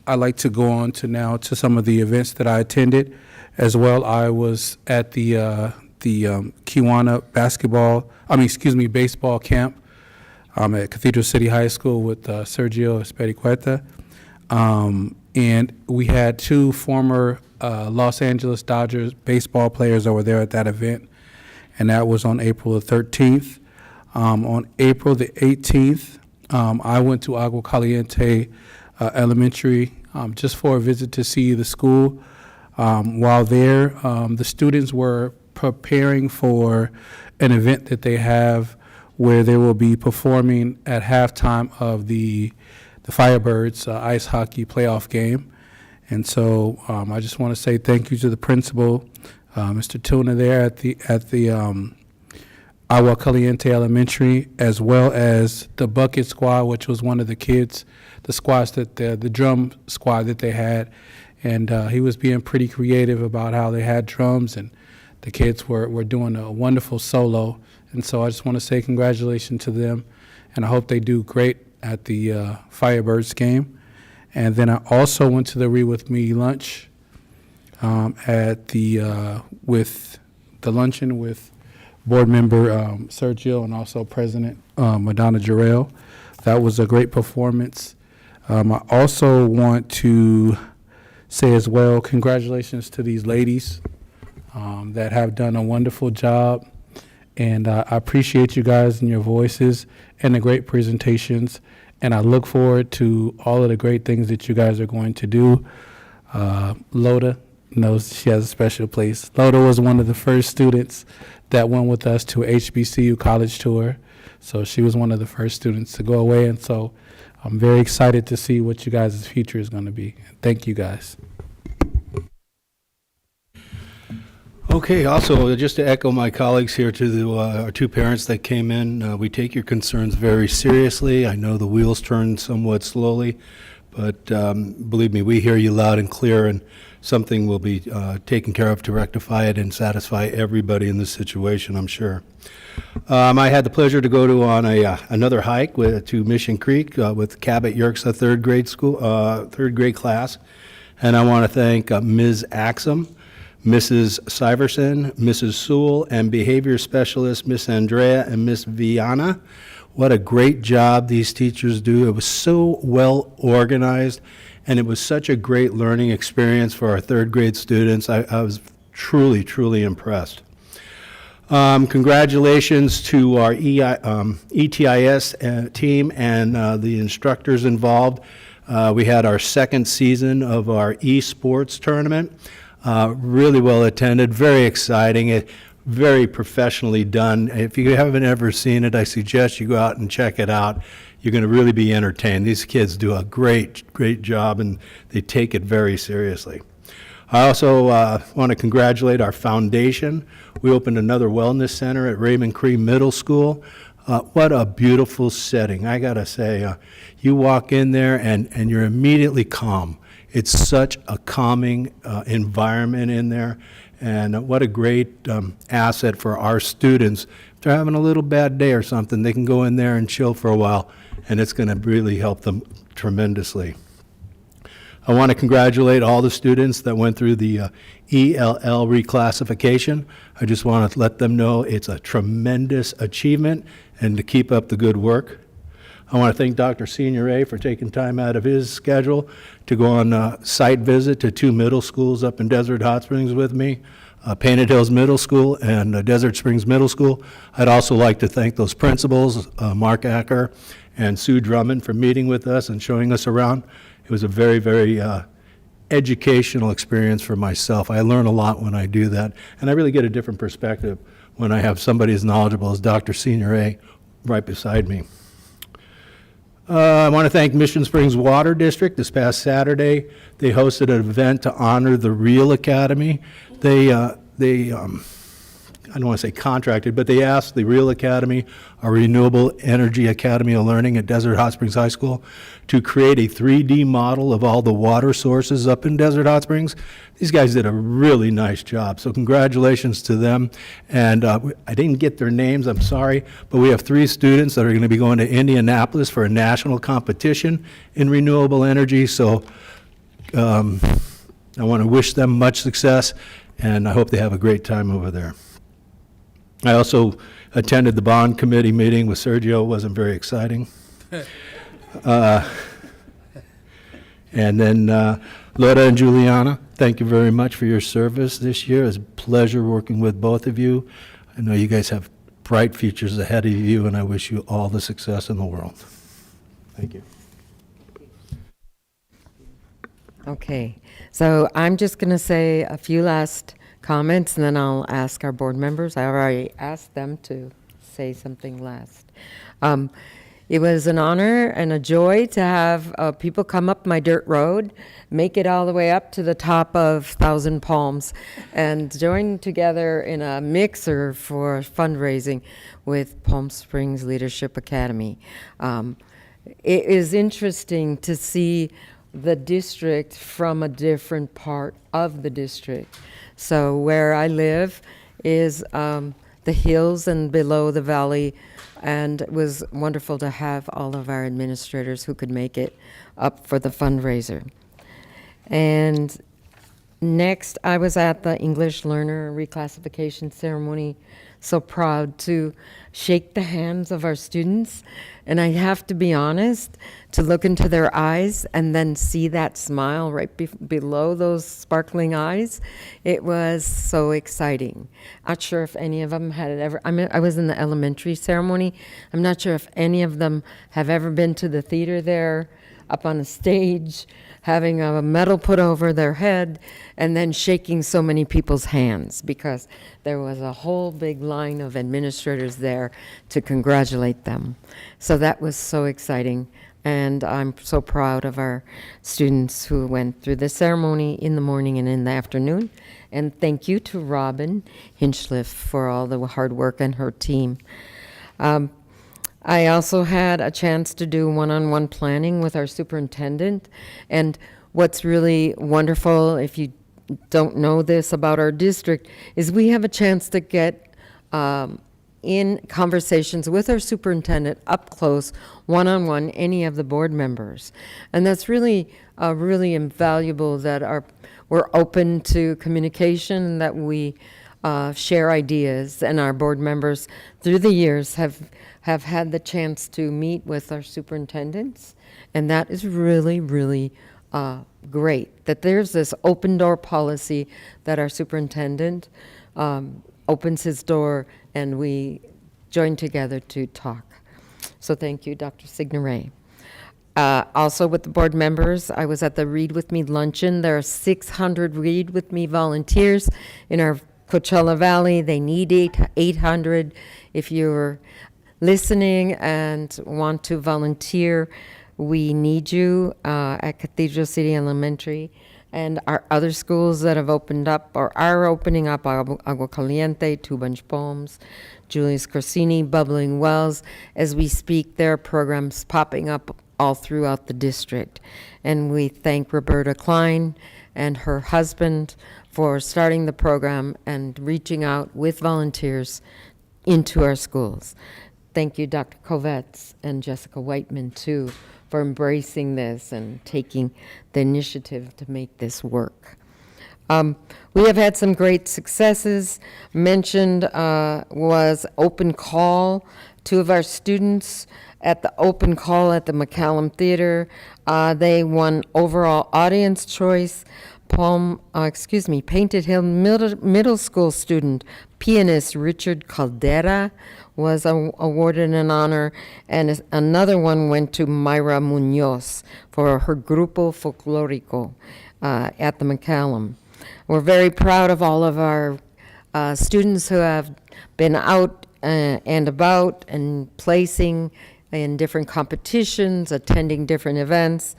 I'd like to go on to some of the events that I attended as well. I was at the Kiwanis baseball camp at Cathedral City High School with Sergio Espericueta. And we had two former Los Angeles Dodgers baseball players that were there at that event, and that was on April the 13th. On April the 18th, I went to Agua Caliente Elementary just for a visit to see the school. While there, the students were preparing for an event that they have where they will be performing at halftime of the Firebirds ice hockey playoff game. And so I just want to say thank you to the principal, Mr. Tuna there at the Agua Caliente Elementary, as well as the bucket squad, which was one of the kids, the squads that the drum squad that they had. And he was being pretty creative about how they had drums, and the kids were doing a wonderful solo. And so I just want to say congratulations to them, and I hope they do great at the Firebirds game. And then I also went to the Read With Me lunch at the with the luncheon with board member Sergio and also President Madonna Jarrell. That was a great performance. I also want to say as well, congratulations to these ladies that have done a wonderful job. And I appreciate you guys and your voices and the great presentations. And I look forward to all of the great things that you guys are going to do. Loda knows she has a special place. Loda was one of the first students that went with us to a HBCU college tour. So she was one of the first students to go away. And so I'm very excited to see what you guys' future is going to be. Thank you guys. Okay, also, just to echo my colleagues here to our two parents that came in, we take your concerns very seriously. I know the wheels turn somewhat slowly, but believe me, we hear you loud and clear, and something will be taken care of to rectify it and satisfy everybody in this situation, I'm sure. I had the pleasure to go on another hike to Mission Creek with Cabot Yerxa third grade class, and I want to thank Ms. Axum, Mrs. Syverson, Mrs. Sewell, and behavior specialist Miss Andrea and Miss Viana. What a great job these teachers do. It was so well organized, and it was such a great learning experience for our third grade students. I was truly, truly impressed. Congratulations to our ETIS team and the instructors involved. We had our second season of our esports tournament. Really well attended, very exciting, very professionally done. If you haven't ever seen it, I suggest you go out and check it out. You're going to really be entertained. These kids do a great job, and they take it very seriously. I also want to congratulate our foundation. We opened another wellness center at Raymond Cree Middle School. What a beautiful setting. I got to say, you walk in there and you're immediately calm. It's such a calming environment in there, and what a great asset for our students. If they're having a little bad day or something, they can go in there and chill for a while, and it's going to really help them tremendously. I want to congratulate all the students that went through the ELL reclassification. I just want to let them know it's a tremendous achievement, and to keep up the good work. I want to thank Dr. Senior A for taking time out of his schedule to go on a site visit to two middle schools up in Desert Hot Springs with me, Painted Hills Middle School and Desert Springs Middle School. I'd also like to thank those principals, Mark Acker and Sue Drummond, for meeting with us and showing us around. It was a very, very educational experience for myself. I learn a lot when I do that, and I really get a different perspective when I have somebody as knowledgeable as Dr. Senior A right beside me. I want to thank Mission Springs Water District. This past Saturday, they hosted an event to honor the Real Academy. They I don't want to say contracted, but they asked the Real Academy, a renewable energy academy of learning at Desert Hot Springs High School, to create a 3D model of all the water sources up in Desert Hot Springs. These guys did a really nice job, so congratulations to them. And I didn't get their names, I'm sorry, but we have 3 students that are going to be going to Indianapolis for a national competition in renewable energy, so I want to wish them much success, and I hope they have a great time over there. I also attended the bond committee meeting with Sergio. It wasn't very exciting. And then Loda and Juliana, thank you very much for your service this year. It was a pleasure working with both of you. I know you guys have bright futures ahead of you, and I wish you all the success in the world. Thank you. Okay, so I'm just going to say a few last comments, and then I'll ask our board members. I already asked them to say say something last. It was an honor and a joy to have people come up my dirt road, make it all the way up to the top of Thousand Palms, and join together in a mixer for fundraising with Palm Springs Leadership Academy. It is interesting to see the district from a different part of the district. So where I live is the hills and below the valley, and it was wonderful to have all of our administrators who could make it up for the fundraiser. And next, I was at the English learner reclassification ceremony. So proud to shake the hands of our students. And I have to be honest, to look into their eyes and then see that smile right below those sparkling eyes, it was so exciting. Not sure if any of them had ever, I was in the elementary ceremony. I'm not sure if any of them have ever been to the theater there, up on a stage, having a medal put over their head, and then shaking so many people's hands, because there was a whole big line of administrators there to congratulate them. So that was so exciting, and I'm so proud of our students who went through the ceremony in the morning and in the afternoon. And thank you to Robin Hinchliff for all the hard work and her team. I also had a chance to do one-on-one planning with our superintendent. And what's really wonderful, if you don't know this about our district, is we have a chance to get in conversations with our superintendent up close, one-on-one, any of the board members. And that's really, really invaluable that we're open to communication, that we share ideas, and our board members through the years have had the chance to meet with our superintendents, and that is really, really great, that there's this open door policy that our superintendent opens his door and we join together to talk. So thank you, Dr. Signoret. Also with the board members, I was at the Read With Me luncheon. There are 600 Read With Me volunteers in our Coachella Valley. They need 800. If you're listening and want to volunteer, we need you at Cathedral City Elementary, and our other schools that have opened up or are opening up, Agua Caliente, Two Bunch Palms, Julius Corsini, Bubbling Wells. As we speak, there are programs popping up all throughout the district. And we thank Roberta Klein and her husband for starting the program and reaching out with volunteers into our schools. Thank you, Dr. Kovetz and Jessica Whiteman, too, for embracing this and taking the initiative to make this work. We have had some great successes. Mentioned was Open Call. 2 of our students at the Open Call at the McCallum Theater, they won overall audience choice. Painted Hill Middle School student, pianist Richard Caldera was awarded an honor, and another one went to Mayra Munoz for her Grupo Folclórico at the McCallum. We're very proud of all of our students who have been out and about and placing in different competitions, attending different events.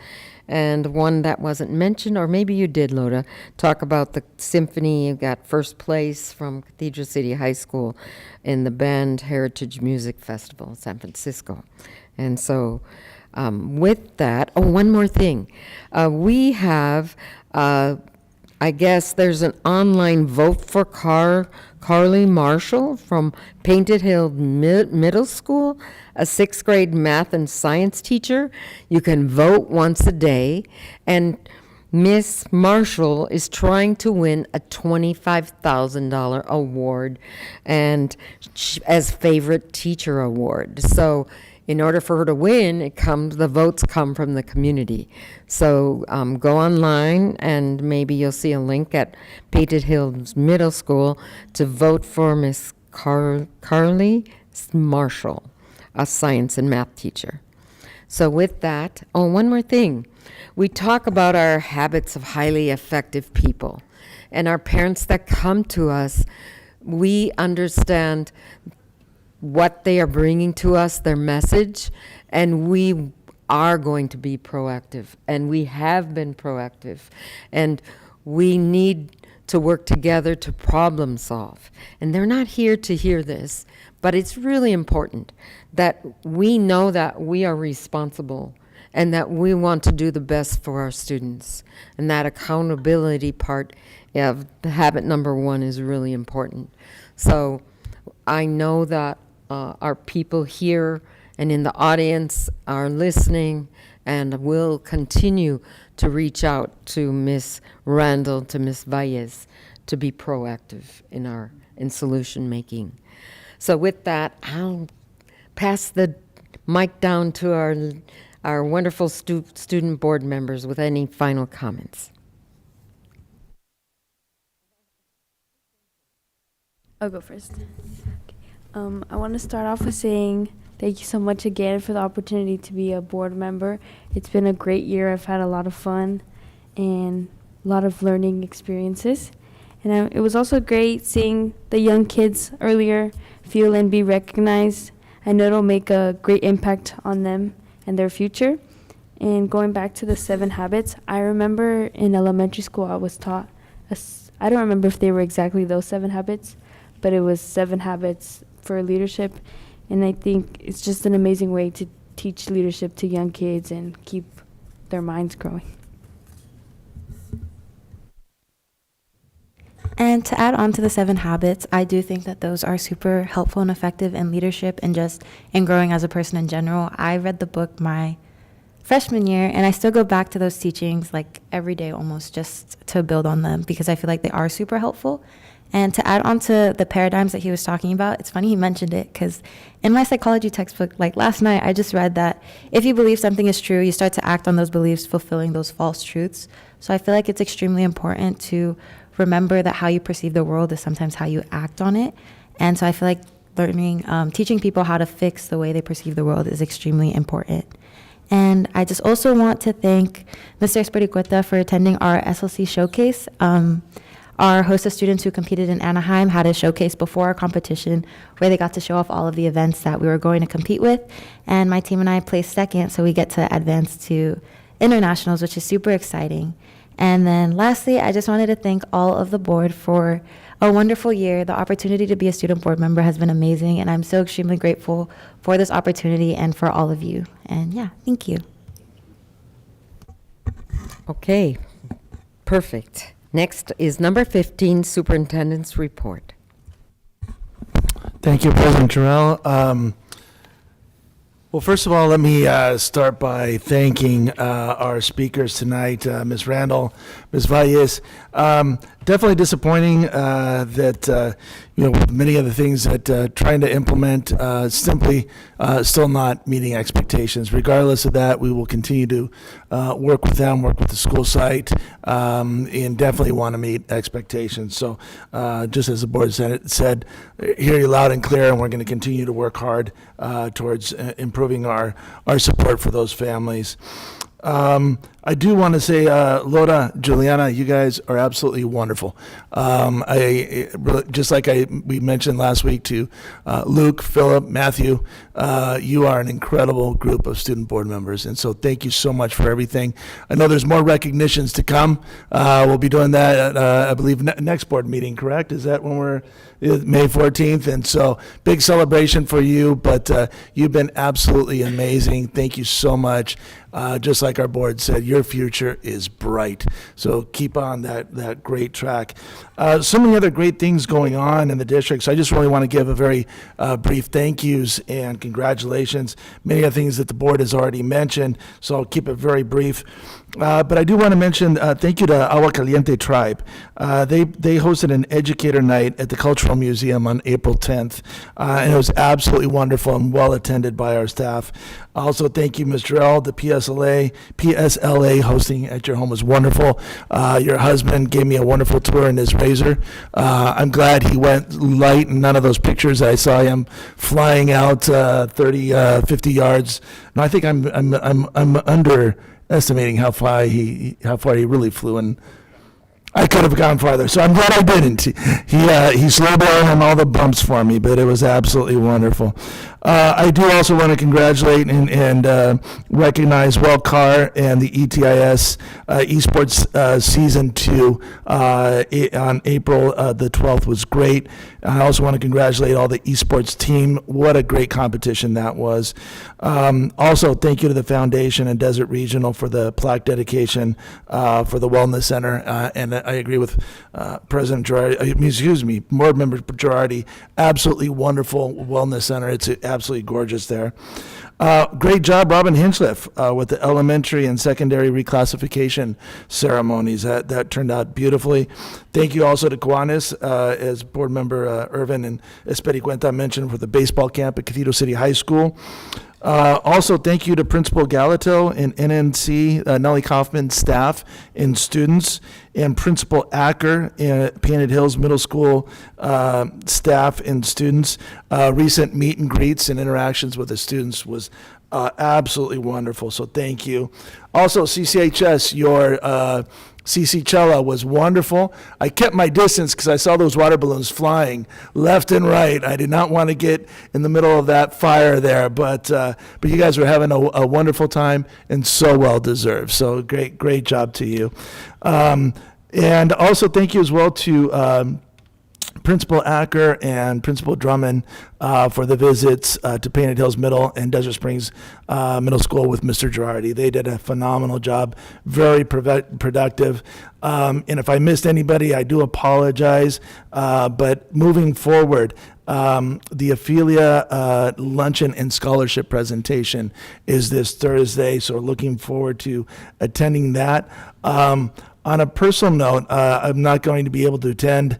And one that wasn't mentioned, or maybe you did, Loda, talk about the symphony. You got first place from Cathedral City High School in the Band Heritage Music Festival in San Francisco. And so with that, one more thing. We have, I guess there's an online vote for Carly Marshall from Painted Hill Middle School, a 6th grade math and science teacher. You can vote once a day, and Miss Marshall is trying to win a $25,000 award and as favorite teacher award. So in order for her to win, the votes come from the community. So go online, and maybe you'll see a link at Painted Hills Middle School to vote for Miss Carly Marshall, a science and math teacher. So with that, one more thing. We talk about our habits of highly effective people, and our parents that come to us, we understand what they are bringing to us, their message, and we are going to be proactive, and we have been proactive, and we need to work together to problem solve. And they're not here to hear this, but it's really important that we know that we are responsible and that we want to do the best for our students. And that accountability part of habit number 1 is really important. So I know that our people here and in the audience are listening and will continue to reach out to Ms. Randall, to Ms. Valles, to be proactive in solution making. So with that, I'll pass the mic down to our wonderful student board members with any final comments. I'll go first. I want to start off with saying thank you so much again for the opportunity to be a board member. It's been a great year. I've had a lot of fun and a lot of learning experiences. And it was also great seeing the young kids earlier feel and be recognized. I know it'll make a great impact on them and their future. And going back to the 7 habits, I remember in elementary school I was taught, I don't remember if they were exactly those 7 habits, but it was 7 habits for leadership. And I think it's just an amazing way to teach leadership to young kids and keep their minds growing. And to add on to the 7 habits, I do think that those are super helpful and effective in leadership and just in growing as a person in general. I read the book my freshman year, and I still go back to those teachings like every day almost just to build on them because I feel like they are super helpful. And to add on to the paradigms that he was talking about, it's funny he mentioned it because in my psychology textbook, like last night, I just read that if you believe something is true, you start to act on those beliefs, fulfilling those false truths. So I feel like it's extremely important to remember that how you perceive the world is sometimes how you act on it. And so I feel like teaching people how to fix the way they perceive the world is extremely important. And I just also want to thank Mr. Espericueta for attending our SLC showcase. Our host of students who competed in Anaheim had a showcase before our competition where they got to show off all of the events that we were going to compete with. And my team and I placed second, so we get to advance to internationals, which is super exciting. And then lastly, I just wanted to thank all of the board for a wonderful year. The opportunity to be a student board member has been amazing, and I'm so extremely grateful for this opportunity and for all of you. And yeah, thank you. Okay, perfect. Next is number 15, Superintendent's Report. Thank you, President Terrell. Well, first of all, let me start by thanking our speakers tonight, Ms. Randall, Ms. Valles. Definitely disappointing that many of the things that trying to implement simply still not meeting expectations. Regardless of that, we will continue to work with them, work with the school site, and definitely want to meet expectations. So just as the board said, hear you loud and clear, and we're going to continue to work hard towards improving our support for those families. I do want to say, Laura, Juliana, you guys are absolutely wonderful. Just like we mentioned last week to Luke, Philip, Matthew, you are an incredible group of student board members, and so thank you so much for everything. I know there's more recognitions to come. We'll be doing that at, I believe, next board meeting, correct? Is that when we're May 14th? And so big celebration for you, but you've been absolutely amazing. Thank you so much. Just like our board said, your future is bright. So keep on that great track. So many other great things going on in the district. So I just really want to give a very brief thank yous and congratulations. Many of the things that the board has already mentioned, so I'll keep it very brief. But I do want to mention thank you to Agua Caliente Tribe. They hosted an educator night at the Cultural Museum on April 10th, and it was absolutely wonderful and well attended by our staff. Also, thank you, Mr. L. The PSLA hosting at your home was wonderful. Your husband gave me a wonderful tour in his Razor. I'm glad he went light in none of those pictures that I saw him flying out 30, 50 yards. No, I think I'm underestimating how far he really flew, and I could have gone farther, so I'm glad I didn't. He slowed down on all the bumps for me, but it was absolutely wonderful. I do also want to congratulate and recognize Will Carr and the ETIS Esports Season 2 on April the 12th was great. I also want to congratulate all the esports team. What a great competition that was. Also, thank you to the Foundation and Desert Regional for the plaque dedication for the Wellness Center. And I agree with President Girardi, Board Member Girardi. Absolutely wonderful Wellness Center. It's absolutely gorgeous there. Great job, Robin Hinchliff, with the elementary and secondary reclassification ceremonies. That turned out beautifully. Thank you also to Kiwanis, as Board Member Irvin and Espericuenta mentioned, for the baseball camp at Cathedral City High School. Also, thank you to Principal Galato and NNC, Nellie Kaufman staff and students, and Principal Acker and Painted Hills Middle School staff and students. Recent meet and greets and interactions with the students was absolutely wonderful, so thank you. Also, CCHS, your CC Cella was wonderful. I kept my distance because I saw those water balloons flying left and right. I did not want to get in the middle of that fire there, but you guys were having a wonderful time and so well deserved. So great job to you. And also thank you as well to Principal Acker and Principal Drummond for the visits to Painted Hills Middle and Desert Springs Middle School with Mr. Girardi. They did a phenomenal job, very productive. And if I missed anybody, I do apologize. But moving forward, the Ophelia Luncheon and Scholarship presentation is this Thursday, so we're looking forward to attending that. On a personal note, I'm not going to be able to attend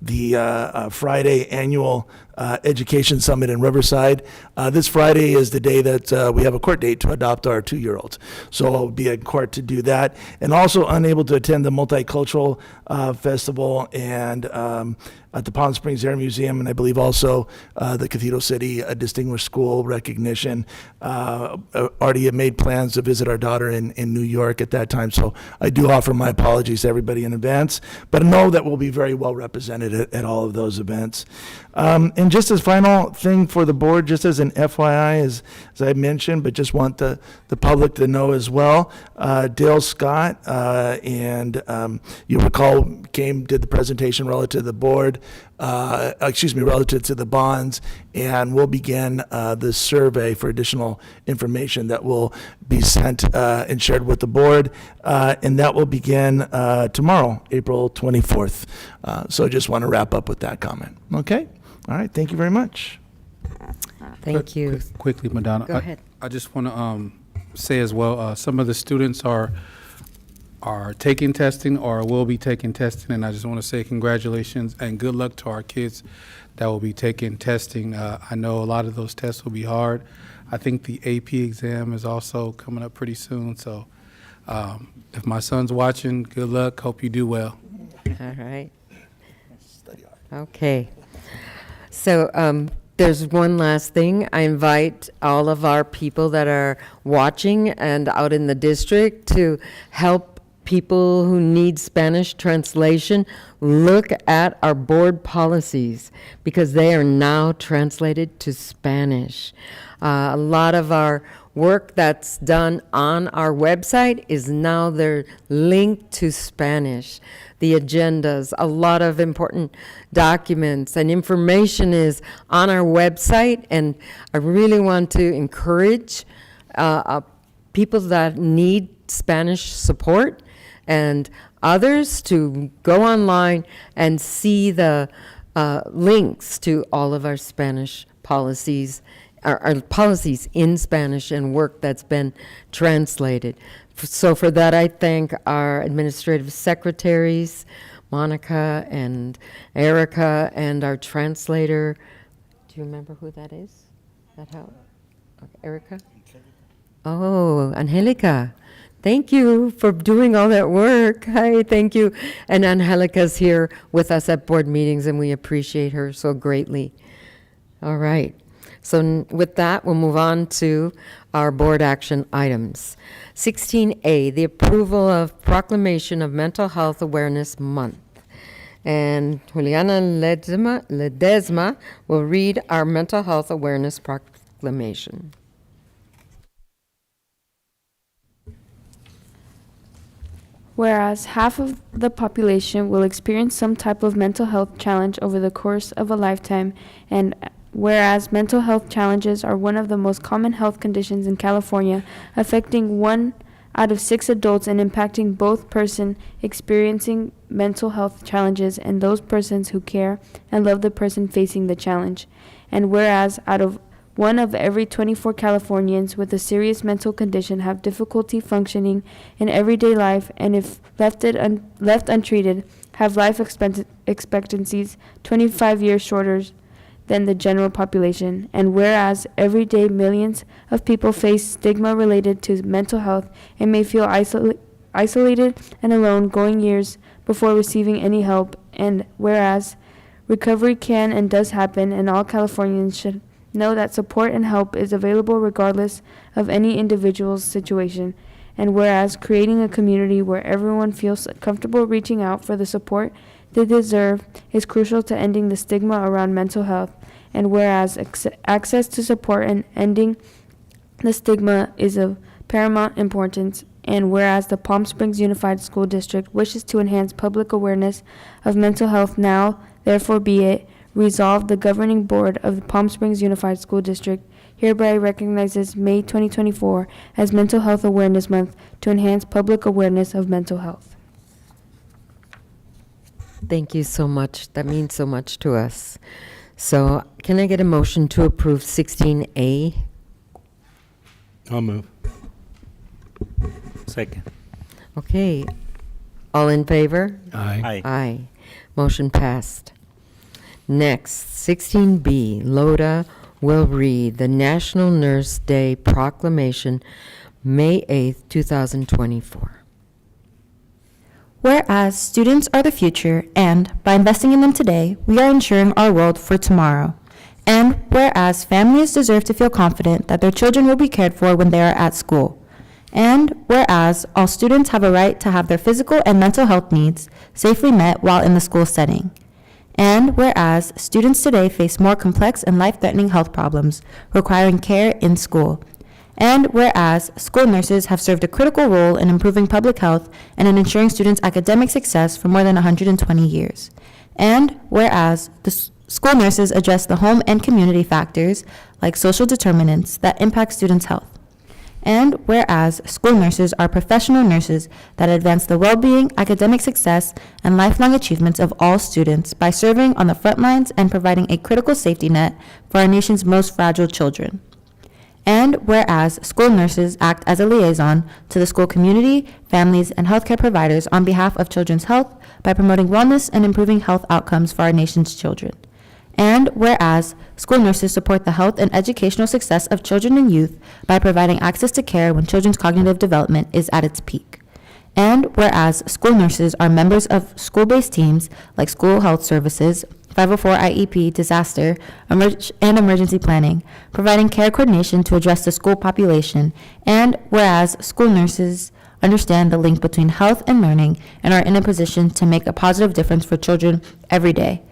the Friday annual Education Summit in Riverside. This Friday is the day that we have a court date to adopt our 2-year-olds. So I'll be in court to do that. And also unable to attend the Multicultural Festival and at the Palm Springs Air Museum, and I believe also the Cathedral City Distinguished School recognition. Already have made plans to visit our daughter in New York at that time, so I do offer my apologies to everybody in advance, but know that we'll be very well represented at all of those events. And just as final thing for the board, just as an FYI, as I mentioned, but just want the public to know as well, Dale Scott and you recall did the presentation relative to the board, relative to the bonds, and we'll begin the survey for additional information that will be sent and shared with the board, and that will begin tomorrow, April 24th. So I just want to wrap up with that comment. Okay? All right. Thank you very much. Thank you. Quickly, Madonna. Go ahead. I just want to say as well, some of the students are taking testing or will be taking testing, and I just want to say congratulations and good luck to our kids that will be taking testing. I know a lot of those tests will be hard. I think the AP exam is also coming up pretty soon, so if my son's watching, good luck. Hope you do well. All right. Okay. So there's one last thing. I invite all of our people that are watching and out in the district to help people who need Spanish translation look at our board policies because they are now translated to Spanish. A lot of our work that's done on our website is now they're linked to Spanish. The agendas, a lot of important documents and information is on our website, and I really want to encourage people that need Spanish support and others to go online and see the links to all of our Spanish policies, our policies in Spanish and work that's been translated. So for that, I thank our administrative secretaries, Monica and Erica, and our translator. Do you remember who that is? That how? Okay, Erica? Oh, Angelica. Thank you for doing all that work. Hi, thank you. And Angelica's here with us at board meetings, and we appreciate her so greatly. All right. So with that, we'll move on to our board action items. 16A, the approval of Proclamation of Mental Health Awareness Month. And Juliana Ledesma will read our Mental Health Awareness Proclamation. Whereas half of the population will experience some type of mental health challenge over the course of a lifetime, and whereas mental health challenges are one of the most common health conditions in California, affecting 1 out of 6 adults and impacting both person experiencing mental health challenges and those persons who care and love the person facing the challenge. And whereas out of 1 of every 24 Californians with a serious mental condition have difficulty functioning in everyday life, and if left untreated, have life expectancies 25 years shorter than the general population. And whereas every day millions of people face stigma related to mental health and may feel isolated and alone, going years before receiving any help. And whereas recovery can and does happen, and all Californians should know that support and help is available regardless of any individual's situation. And whereas creating a community where everyone feels comfortable reaching out for the support they deserve is crucial to ending the stigma around mental health. And whereas access to support and ending the stigma is of paramount importance. And whereas the Palm Springs Unified School District wishes to enhance public awareness of mental health, now therefore be it resolved, the governing board of the Palm Springs Unified School District hereby recognizes May 2024 as Mental Health Awareness Month to enhance public awareness of mental health. Thank you so much. That means so much to us. So can I get a motion to approve 16A? I'll move. Second. Okay. All in favor? Aye. Aye. Aye. Motion passed. Next, 16B, Loda will read the National Nurse Day Proclamation, May 8th, 2024. Whereas students are the future, and by investing in them today, we are ensuring our world for tomorrow. And whereas families deserve to feel confident that their children will be cared for when they are at school. And whereas all students have a right to have their physical and mental health needs safely met while in the school setting. And whereas students today face more complex and life-threatening health problems requiring care in school. And whereas school nurses have served a critical role in improving public health and in ensuring students' academic success for more than 120 years. And whereas the school nurses address the home and community factors like social determinants that impact students' health. And whereas school nurses are professional nurses that advance the well-being, academic success, and lifelong achievements of all students by serving on the front lines and providing a critical safety net for our nation's most fragile children. And whereas school nurses act as a liaison to the school community, families, and healthcare providers on behalf of children's health by promoting wellness and improving health outcomes for our nation's children. And whereas school nurses support the health and educational success of children and youth by providing access to care when children's cognitive development is at its peak. And whereas school nurses are members of school-based teams like School Health Services, 504 IEP, disaster, and emergency planning, providing care coordination to address the school population. And whereas school nurses understand the link between health and learning and are in a position to make a positive difference for children every day.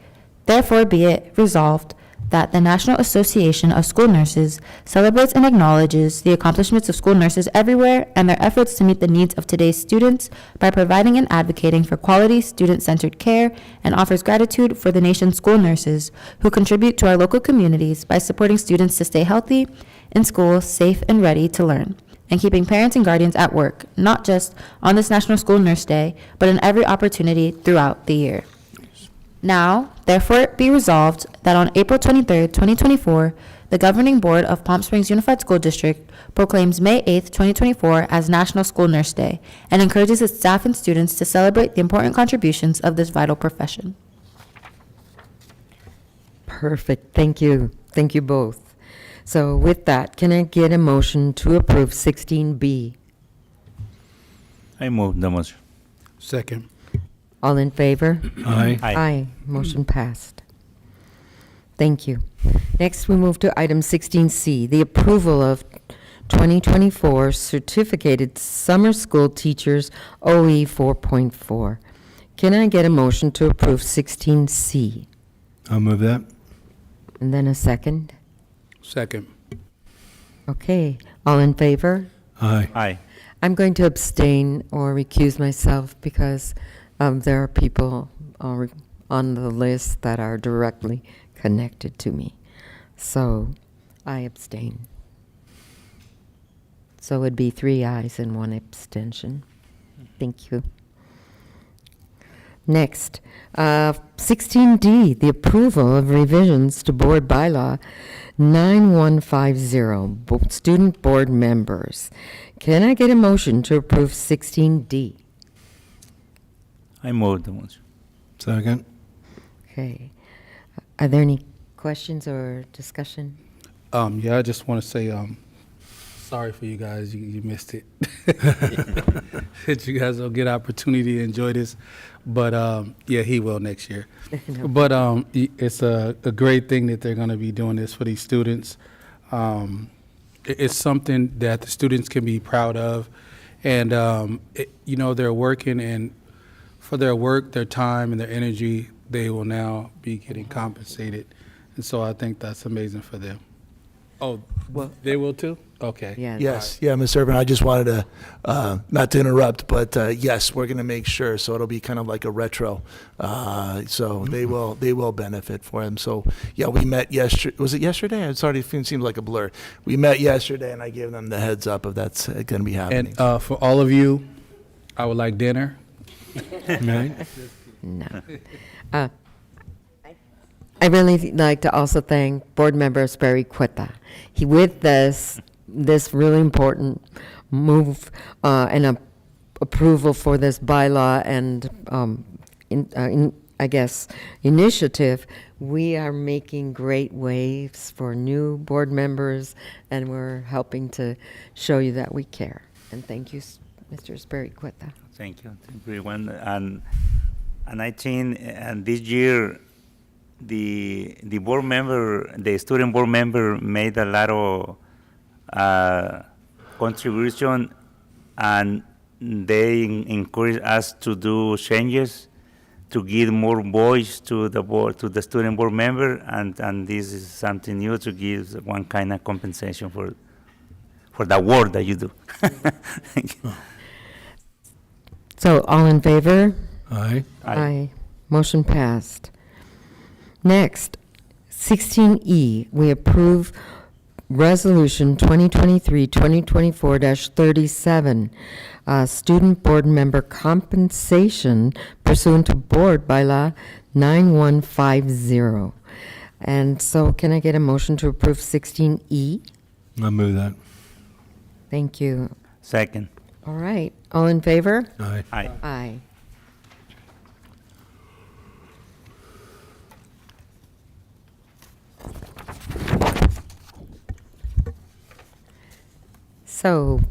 Therefore, be it resolved that the National Association of School Nurses celebrates and acknowledges the accomplishments of school nurses everywhere and their efforts to meet the needs of today's students by providing and advocating for quality, student-centered care, and offers gratitude for the nation's school nurses who contribute to our local communities by supporting students to stay healthy, in school, safe, and ready to learn, and keeping parents and guardians at work, not just on this National School Nurse Day, but in every opportunity throughout the year. Now, therefore, it be resolved that on April 23, 2024, the Governing Board of Palm Springs Unified School District proclaims May 8, 2024 as National School Nurse Day and encourages its staff and students to celebrate the important contributions of this vital profession. Perfect. Thank you. Thank you both. So with that, can I get a motion to approve 16B? I move the motion. Second. All in favor? Aye. Aye. Aye. Motion passed. Thank you. Next, we move to item 16C, the approval of 2024 certificated summer school teachers OE 4.4. Can I get a motion to approve 16C? I'll move that. And then a second? Second. Okay, all in favor? Aye. Aye. I'm going to abstain or recuse myself because there are people on the list that are directly connected to me. So I abstain. So it would be 3 ayes and 1 abstention. Thank you. Next, 16D, the approval of revisions to Board Bylaw 9150, student board members. Can I get a motion to approve 16D? I move the motion. Second. Okay. Are there any questions or discussion? Yeah, I just want to say, sorry for you guys, you missed it. That you guys don't get opportunity to enjoy this, but yeah, he will next year. No. But it's a great thing that they're going to be doing this for these students. It's something that the students can be proud of, and they're working, and for their work, their time, and their energy, they will now be getting compensated, and so I think that's amazing for them. Oh, well, they will too? Okay. Yeah. Yes, yeah, Ms. Urban, I just wanted to, not to interrupt, but yes, we're going to make sure, so it'll be kind of like a retro. So they will benefit for him. So, yeah, we met yesterday, was it yesterday? It's already, it seems like a blur. We met yesterday, and I gave them the heads up of that's going to be happening. And for all of you, I would like dinner. Right. No. I really like to also thank Board Member Sperry Quetta. He, with this really important move and approval for this bylaw and, initiative, we are making great waves for new board members, and we're helping to show you that we care. And thank you, Mr. Sperry Quetta. Thank you, everyone. And I think this year, the board member, the student board member, made a lot of contribution, and they encourage us to do changes to give more voice to the board, to the student board member, and this is something new, to give one kind of compensation for the work that you do. Thank you. So, all in favor? Aye. Aye. Motion passed. Next, 16E, we approve Resolution 2023-2024-37, student board member compensation pursuant to Board Bylaw 9150. And so can I get a motion to approve 16E? I'll move that. Thank you. Second. All right. All in favor? Aye. Aye. Aye. So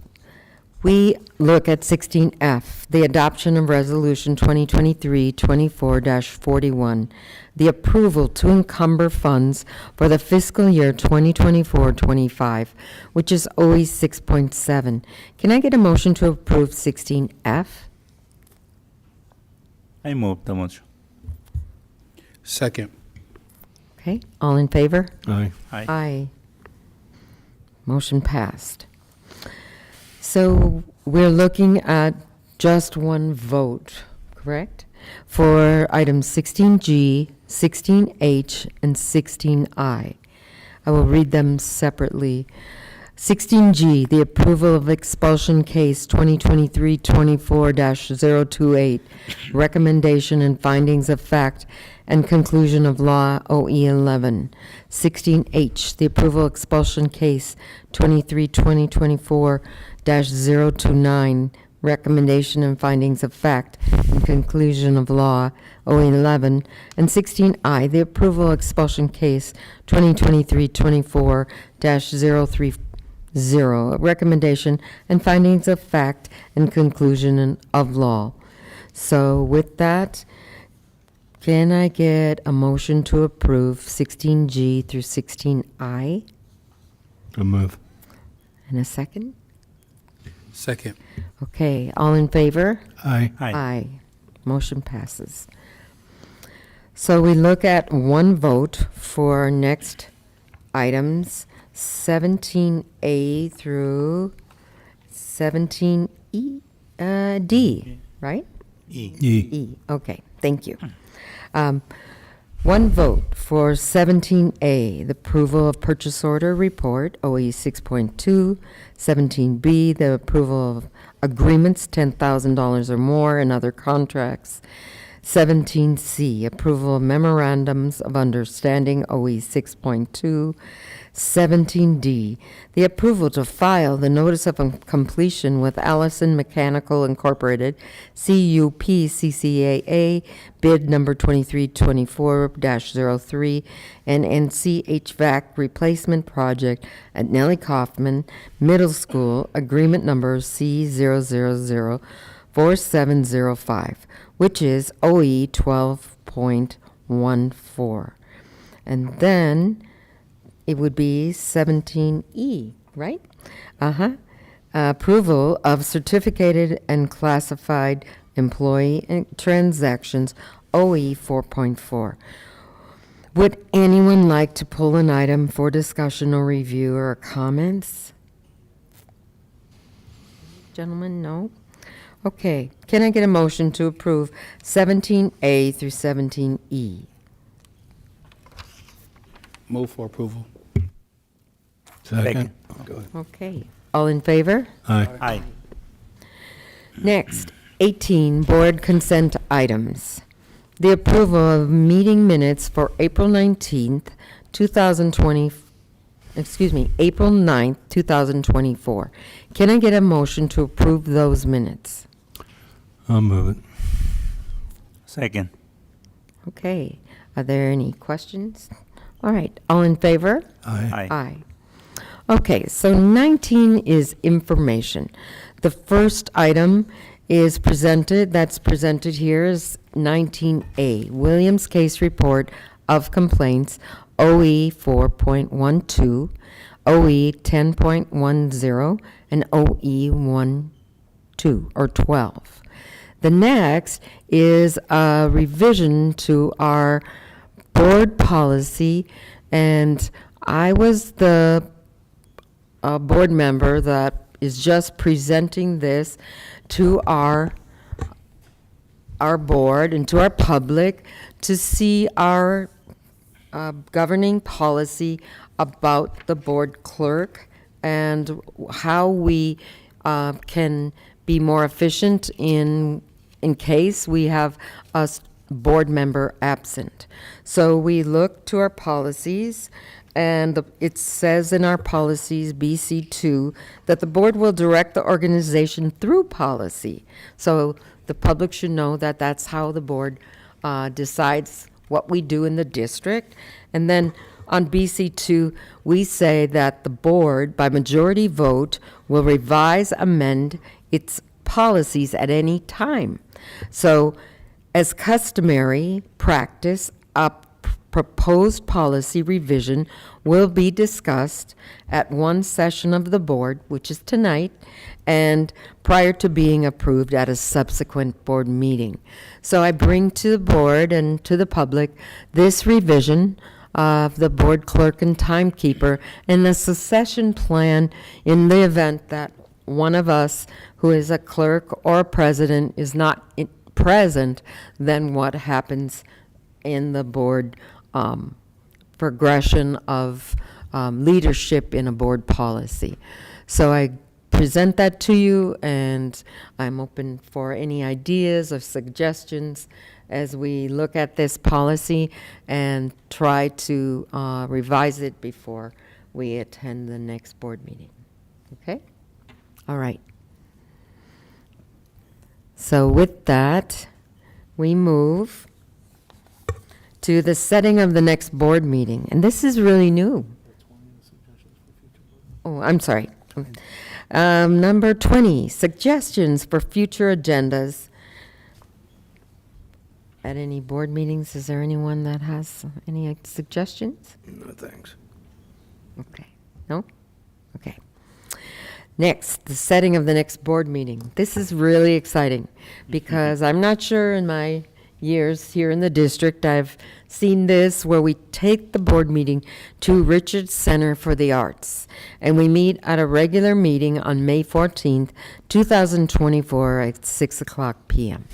we look at 16F, the adoption of Resolution 2023-24-41, the approval to encumber funds for the fiscal year 2024-25, which is OE 6.7. Can I get a motion to approve 16F? I move the motion. Second. Okay, all in favor? Aye. Aye. Aye. Motion passed. So we're looking at just one vote, correct? For items 16G, 16H, and 16I. I will read them separately. 16G, the approval of expulsion case 2023-24-028, recommendation and findings of fact and conclusion of law OE11. 16H, the approval expulsion case 23-2024-029, recommendation and findings of fact and conclusion of law OE11. And 16I, the approval expulsion case 2023-24-030, recommendation and findings of fact and conclusion of law. So with that, Can I get a motion to approve 16G through 16I? A move. And a second? Second. Okay, all in favor? Aye. Aye. Motion passes. So we look at one vote for our next items, 17A through 17E, D, right? E. Okay, thank you. One vote for 17A, the approval of purchase order report, OE 6.2. 17B, the approval of agreements, $10,000 or more, and other contracts. 17C, approval of memorandums of understanding, OE 6.2. 17D, the approval to file the notice of completion with Allison Mechanical Incorporated, CUP-CCAA, bid number 2324-03, and NC HVAC replacement project at Nellie Kaufman Middle School, agreement number C0004705, which is OE 12.14. And then it would be 17E, right? Approval of certificated and classified employee transactions, OE 4.4. Would anyone like to pull an item for discussion or review or comments? Gentlemen, no? Okay, can I get a motion to approve 17A through 17E? Move for approval. Second. Okay, all in favor? Aye. Next, 18, board consent items. The approval of meeting minutes for April 19th, 2020, April 9th, 2024. Can I get a motion to approve those minutes? I'll move it. Second. Okay, are there any questions? All right, all in favor? Aye. Aye. Okay, so 19 is information. The first item is that's presented here is 19A, Williams Case Report of Complaints, OE 4.12, OE 10.10, and OE 12. The next is a revision to our board policy, and I was the board member that is just presenting this to our board and to our public to see our governing policy about the board clerk and how we can be more efficient in case we have a board member absent. So we look to our policies, and it says in our policies, BC2, that the board will direct the organization through policy. So the public should know that that's how the board decides what we do in the district. And then on BC2, we say that the board, by majority vote, will revise, amend its policies at any time. So as customary practice, a proposed policy revision will be discussed at one session of the board, which is tonight, and prior to being approved at a subsequent board meeting. So I bring to the board and to the public this revision of the board clerk and timekeeper and the succession plan in the event that one of us who is a clerk or a president is not present, then what happens in the board progression of leadership in a board policy. So I present that to you, and I'm open for any ideas or suggestions as we look at this policy and try to revise it before we attend the next board meeting. Okay? All right. So with that, we move to the setting of the next board meeting. And this is really new. Oh, I'm sorry. Number 20, suggestions for future agendas. at any board meetings. Is there anyone that has any suggestions? No, thanks. Okay. No? Okay. Next, the setting of the next board meeting. This is really exciting because I'm not sure in my years here in the district I've seen this where we take the board meeting to Richards Center for the Arts, and we meet at a regular meeting on May 14th, 2024 at 6 o'clock p.m.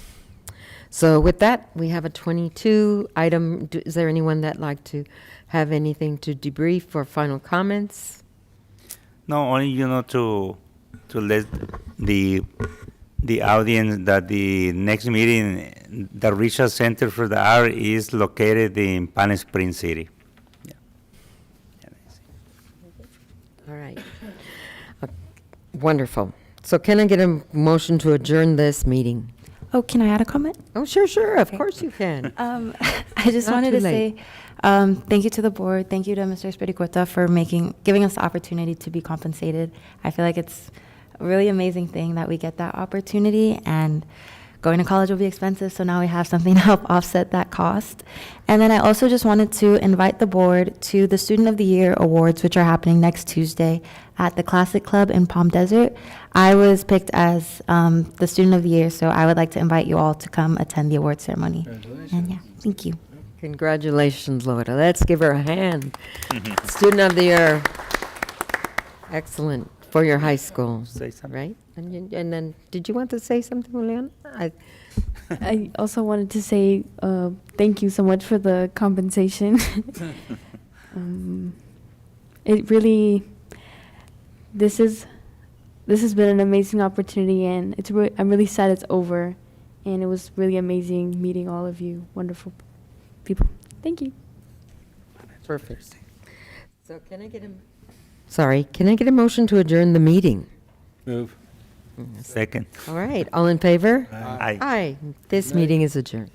So with that, we have a 22 item. Is there anyone that'd like to have anything to debrief or final comments? No, only to let the audience that the next meeting, the Research Center for the Art, is located in Palm Springs City. All right. Wonderful. So can I get a motion to adjourn this meeting? Oh, can I add a comment? Oh, sure. Of course you can. I just Not wanted too to late. say thank you to the board. Thank you to Mr. Espiricueta for giving us the opportunity to be compensated. I feel like it's a really amazing thing that we get that opportunity, and going to college will be expensive, so now we have something to help offset that cost. And then I also just wanted to invite the board to the Student of the Year Awards, which are happening next Tuesday at the Classic Club in Palm Desert. I was picked as the Student of the Year, so I would like to invite you all to come attend the award ceremony. And yeah, thank you. Congratulations, Laura. Let's give her a hand. Student of the Year. Excellent. For your high school. Say something. Right? And then, did you want to say something, Juliana? I also wanted to say thank you so much for the compensation. It really, this has been an amazing opportunity, and I'm really sad it's over, and it was really amazing meeting all of you wonderful people. Thank you. Perfect. So can I get a motion to adjourn the meeting? Move. Second. All right, all in favor? Aye. Aye. This meeting is adjourned.